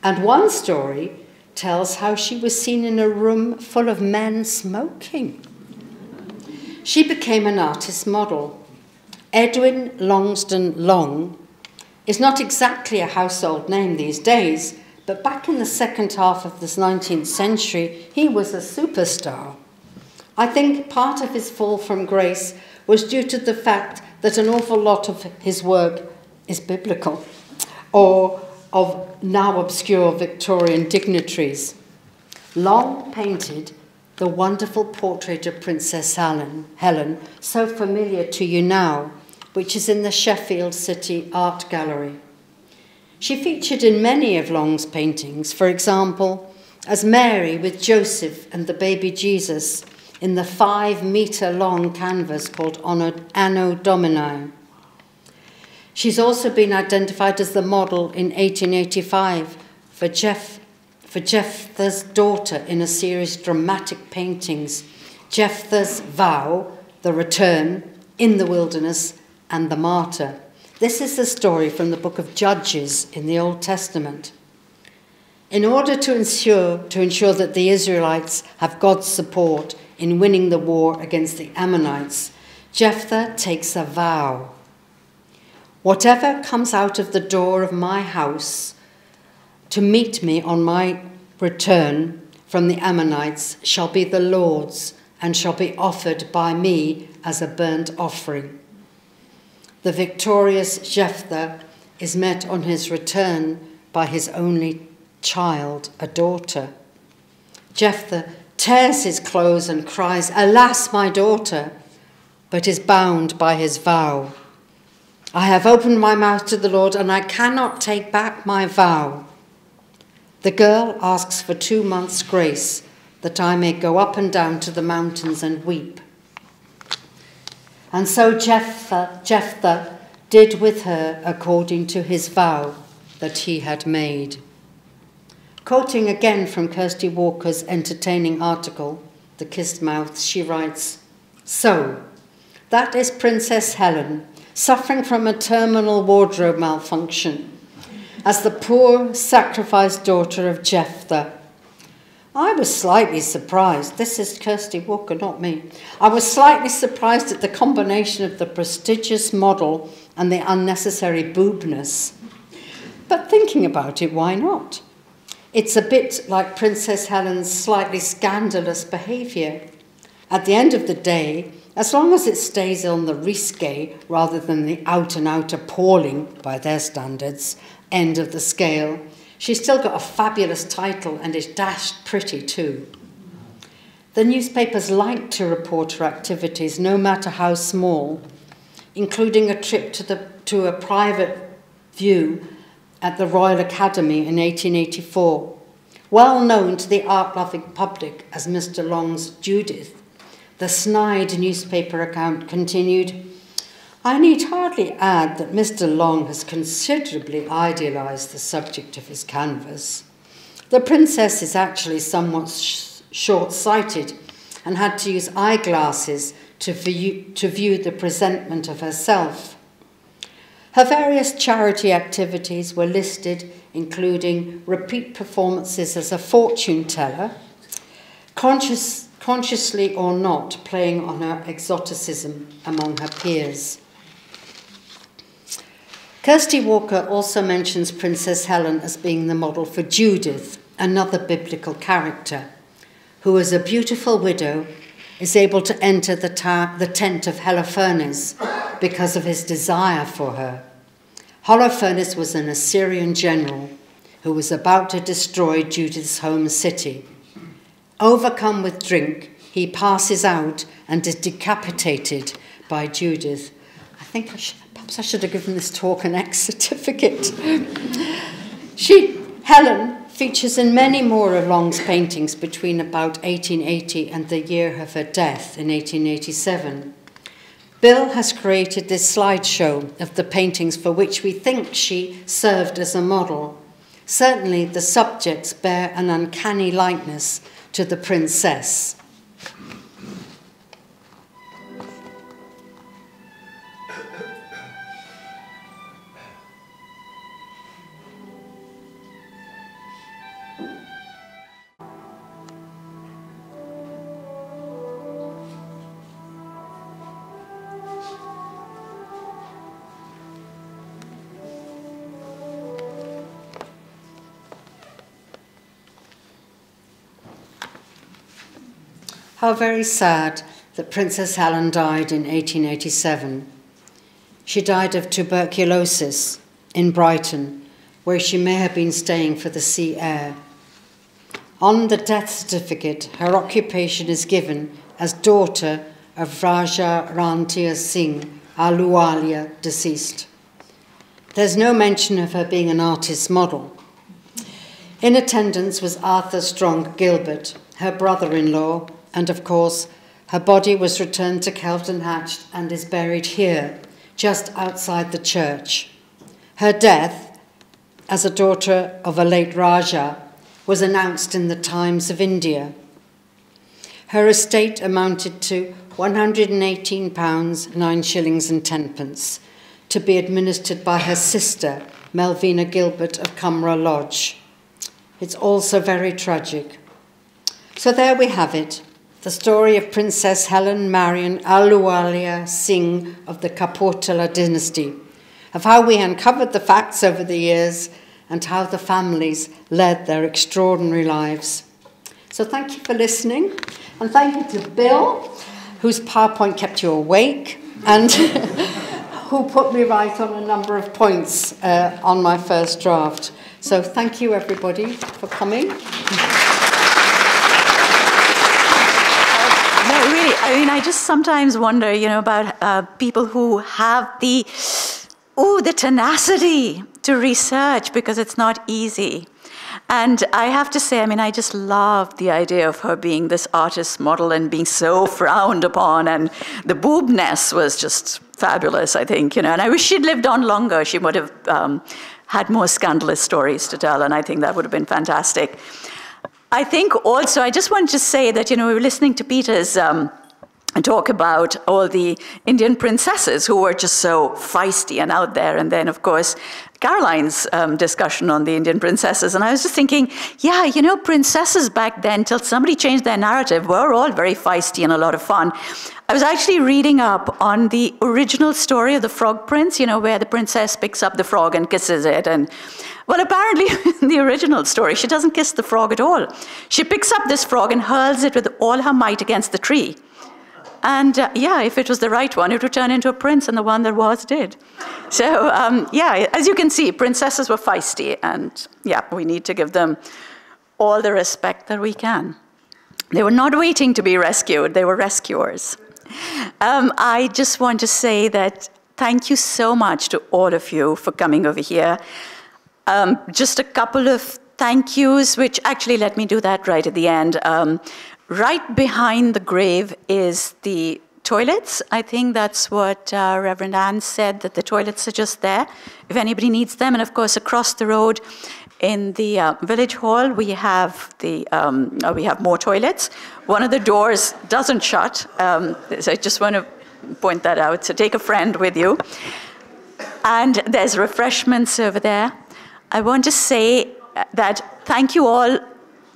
And one story tells how she was seen in a room full of men smoking. She became an artist model. Edwin Longston Long is not exactly a household name these days, but back in the second half of this 19th century, he was a superstar. I think part of his fall from grace was due to the fact that an awful lot of his work is biblical, or of now obscure Victorian dignitaries. Long painted the wonderful portrait of Princess Helen, so familiar to you now, which is in the Sheffield City Art Gallery. She featured in many of Long's paintings, for example, as Mary with Joseph and the baby Jesus in the 5-metre-long canvas called Anno Domini. She's also been identified as the model in 1885 for Jephthah's daughter in a series of dramatic paintings, Jephthah's Vow, The Return, In the Wilderness, and The Martyr. This is the story from the book of Judges in the Old Testament. In order to ensure that the Israelites have God's support in winning the war against the Ammonites, Jephthah takes a vow. Whatever comes out of the door of my house to meet me on my return from the Ammonites shall be the Lord's and shall be offered by me as a burnt offering. The victorious Jephthah is met on his return by his only child, a daughter. Jephthah tears his clothes and cries, "Alas, my daughter," but is bound by his vow. "I have opened my mouth to the Lord, and I cannot take back my vow." The girl asks for 2 months' grace, that I may go up and down to the mountains and weep. And so Jephthah did with her according to his vow that he had made. Quoting again from Kirsty Walker's entertaining article, The Kissed Mouth, she writes, "So, that is Princess Helen, suffering from a terminal wardrobe malfunction, as the poor sacrificed daughter of Jephthah. I was slightly surprised," this is Kirsty Walker, not me, "I was slightly surprised at the combination of the prestigious model and the unnecessary boobness. But thinking about it, why not? It's a bit like Princess Helen's slightly scandalous behaviour. At the end of the day, as long as it stays on the risque rather than the out-and-out appalling, by their standards, end of the scale, she's still got a fabulous title and is dashed pretty too." The newspapers like to report her activities, no matter how small, including a trip to a private view at the Royal Academy in 1884, well known to the art-loving public as Mr. Long's Judith. The snide newspaper account continued, "I need hardly add that Mr. Long has considerably idealised the subject of his canvas. The princess is actually somewhat short-sighted and had to use eyeglasses to view the presentment of herself. Her various charity activities were listed, including repeat performances as a fortune teller, consciously or not playing on her exoticism among her peers." Kirsty Walker also mentions Princess Helen as being the model for Judith, another biblical character, who as a beautiful widow is able to enter the tent of Holofernes because of his desire for her. Holofernes was an Assyrian general who was about to destroy Judith's home city. Overcome with drink, he passes out and is decapitated by Judith. I think perhaps I should have given this talk an X certificate. Helen features in many more of Long's paintings between about 1880 and the year of her death in 1887. Bill has created this slideshow of the paintings for which we think she served as a model. Certainly the subjects bear an uncanny likeness to the princess. How very sad that Princess Helen died in 1887. She died of tuberculosis in Brighton, where she may have been staying for the sea air. On the death certificate, her occupation is given as daughter of Raja Rundeer Singh Ahluwalia, deceased. There's no mention of her being an artist's model. In attendance was Arthur Strong Gilbert, her brother-in-law, and of course, her body was returned to Kelvedon Hatch and is buried here, just outside the church. Her death, as a daughter of a late Raja, was announced in the Times of India. Her estate amounted to £118, 9 shillings and 10 pence, to be administered by her sister, Melvina Gilbert of Cumra Lodge. It's also very tragic. So there we have it. The story of Princess Helen Marion Ahluwalia Singh of the Kapurthala dynasty, of how we uncovered the facts over the years and how the families led their extraordinary lives. So thank you for listening, and thank you to Bill, whose PowerPoint kept you awake, and who put me right on a number of points on my first draft. So thank you, everybody, for coming. I mean, I just sometimes wonder, you know, about people who have the tenacity to research, because it's not easy. And I have to say, I mean, I just love the idea of her being this artist model and being so frowned upon. And the boobness was just fabulous, I think, you know. And I wish she'd lived on longer. She would have had more scandalous stories to tell, and I think that would have been fantastic. I think also, I just wanted to say that, you know, we were listening to Peter's talk about all the Indian princesses who were just so feisty and out there. And then, of course, Caroline's discussion on the Indian princesses. And I was just thinking, yeah, you know, princesses back then, till somebody changed their narrative, were all very feisty and a lot of fun. I was actually reading up on the original story of the Frog Prince, you know, where the princess picks up the frog and kisses it. And, well, apparently, in the original story, she doesn't kiss the frog at all. She picks up this frog and hurls it with all her might against the tree. And yeah, if it was the right one, it would turn into a prince, and the one that was did. So yeah, as you can see, princesses were feisty, and yeah, we need to give them all the respect that we can. They were not waiting to be rescued, they were rescuers. I just want to say that thank you so much to all of you for coming over here. Just a couple of thank yous, which actually, let me do that right at the end. Right behind the grave is the toilets. I think that's what Reverend Anne said, that the toilets are just there, if anybody needs them. And of course, across the road in the village hall, we have more toilets. One of the doors doesn't shut, so I just want to point that out. So take a friend with you. And there's refreshments over there. I want to say that thank you all.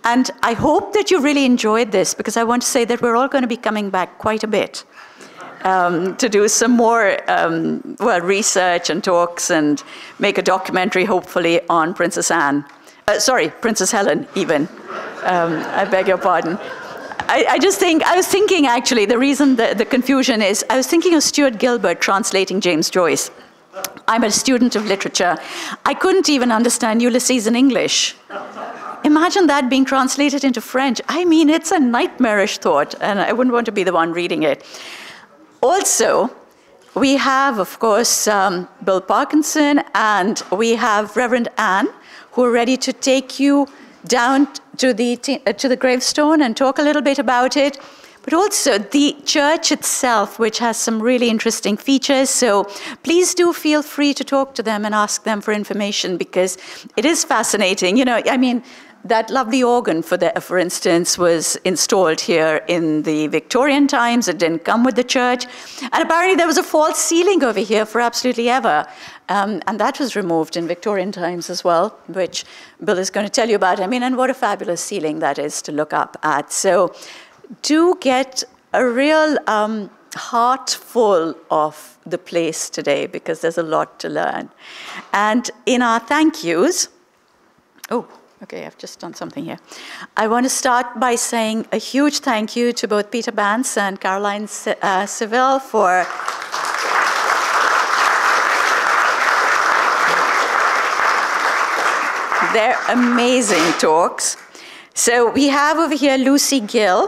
And I hope that you really enjoyed this, because I want to say that we're all going to be coming back quite a bit to do some more research and talks and make a documentary, hopefully, on Princess Helen, even. I beg your pardon. I was thinking, actually, the reason the confusion is, I was thinking of Stuart Gilbert translating James Joyce. I'm a student of literature. I couldn't even understand Ulysses in English. Imagine that being translated into French. I mean, it's a nightmarish thought, and I wouldn't want to be the one reading it. Also, we have, of course, Bill Parkinson, and we have Reverend Anne, who are ready to take you down to the gravestone and talk a little bit about it. But also the church itself, which has some really interesting features. So please do feel free to talk to them and ask them for information, because it is fascinating. You know, I mean, that lovely organ, for instance, was installed here in the Victorian times. It didn't come with the church. And apparently there was a false ceiling over here for absolutely ever. And that was removed in Victorian times as well, which Bill is going to tell you about. I mean, and what a fabulous ceiling that is to look up at. So do get a real heart full of the place today, because there's a lot to learn. And in our thank yous, okay, I've just done something here. I want to start by saying a huge thank you to both Peter Bance and Caroline Seville for their amazing talks. So we have over here Lucy Gill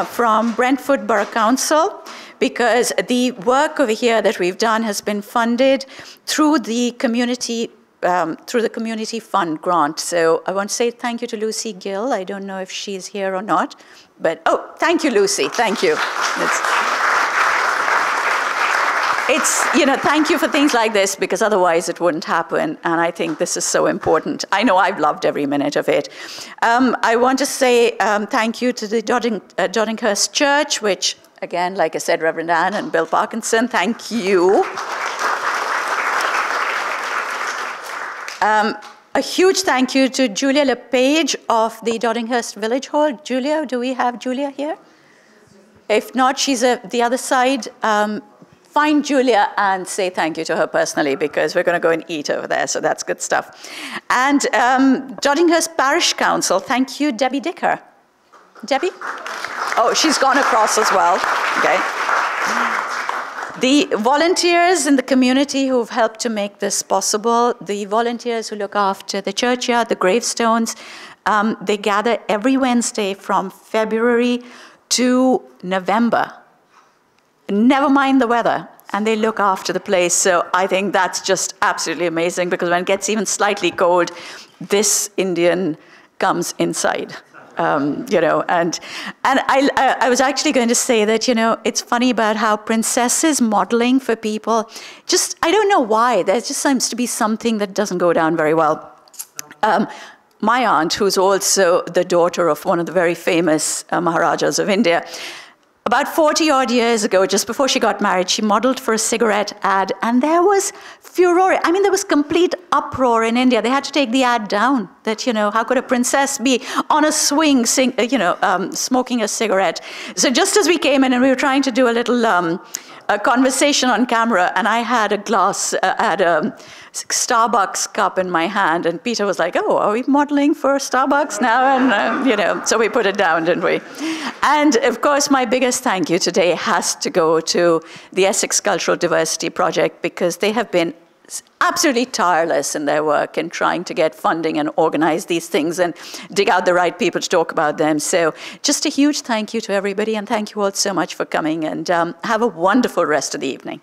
from Brentford Borough Council, because the work over here that we've done has been funded through the community fund grant. So I want to say thank you to Lucy Gill. I don't know if she's here or not, but thank you, Lucy. Thank you. It's, you know, thank you for things like this, because otherwise it wouldn't happen. And I think this is so important. I know I've loved every minute of it. I want to say thank you to the Doddinghurst Church, which, again, like I said, Reverend Anne and Bill Parkinson, thank you. A huge thank you to Julia LePage of the Doddinghurst Village Hall. Julia, do we have Julia here? If not, she's the other side. Find Julia and say thank you to her personally, because we're going to go and eat over there, so that's good stuff. And Doddinghurst Parish Council, thank you, Debbie Dicker. Debbie? Oh, she's gone across as well. Okay. The volunteers in the community who've helped to make this possible, the volunteers who look after the churchyard, the gravestones, they gather every Wednesday from February to November. never mind the weather, and they look after the place. So I think that's just absolutely amazing, because when it gets even slightly cold, this Indian comes inside. You know, and I was actually going to say that, you know, it's funny about how princesses modeling for people, just, I don't know why, there just seems to be something that doesn't go down very well. My aunt, who's also the daughter of one of the very famous Maharajas of India, about 40 odd years ago, just before she got married, she modeled for a cigarette ad, and there was furore. I mean, there was complete uproar in India. They had to take the ad down, that, you know, how could a princess be on a swing, smoking a cigarette? So just as we came in and we were trying to do a little a conversation on camera, and I had a glass, had a Starbucks cup in my hand, and Peter was like, oh, are we modeling for Starbucks now? And, you know, so we put it down, didn't we? And of course, my biggest thank you today has to go to the Essex Cultural Diversity Project, because they have been absolutely tireless in their work in trying to get funding and organize these things and dig out the right people to talk about them. So just a huge thank you to everybody, and thank you all so much for coming, and have a wonderful rest of the evening.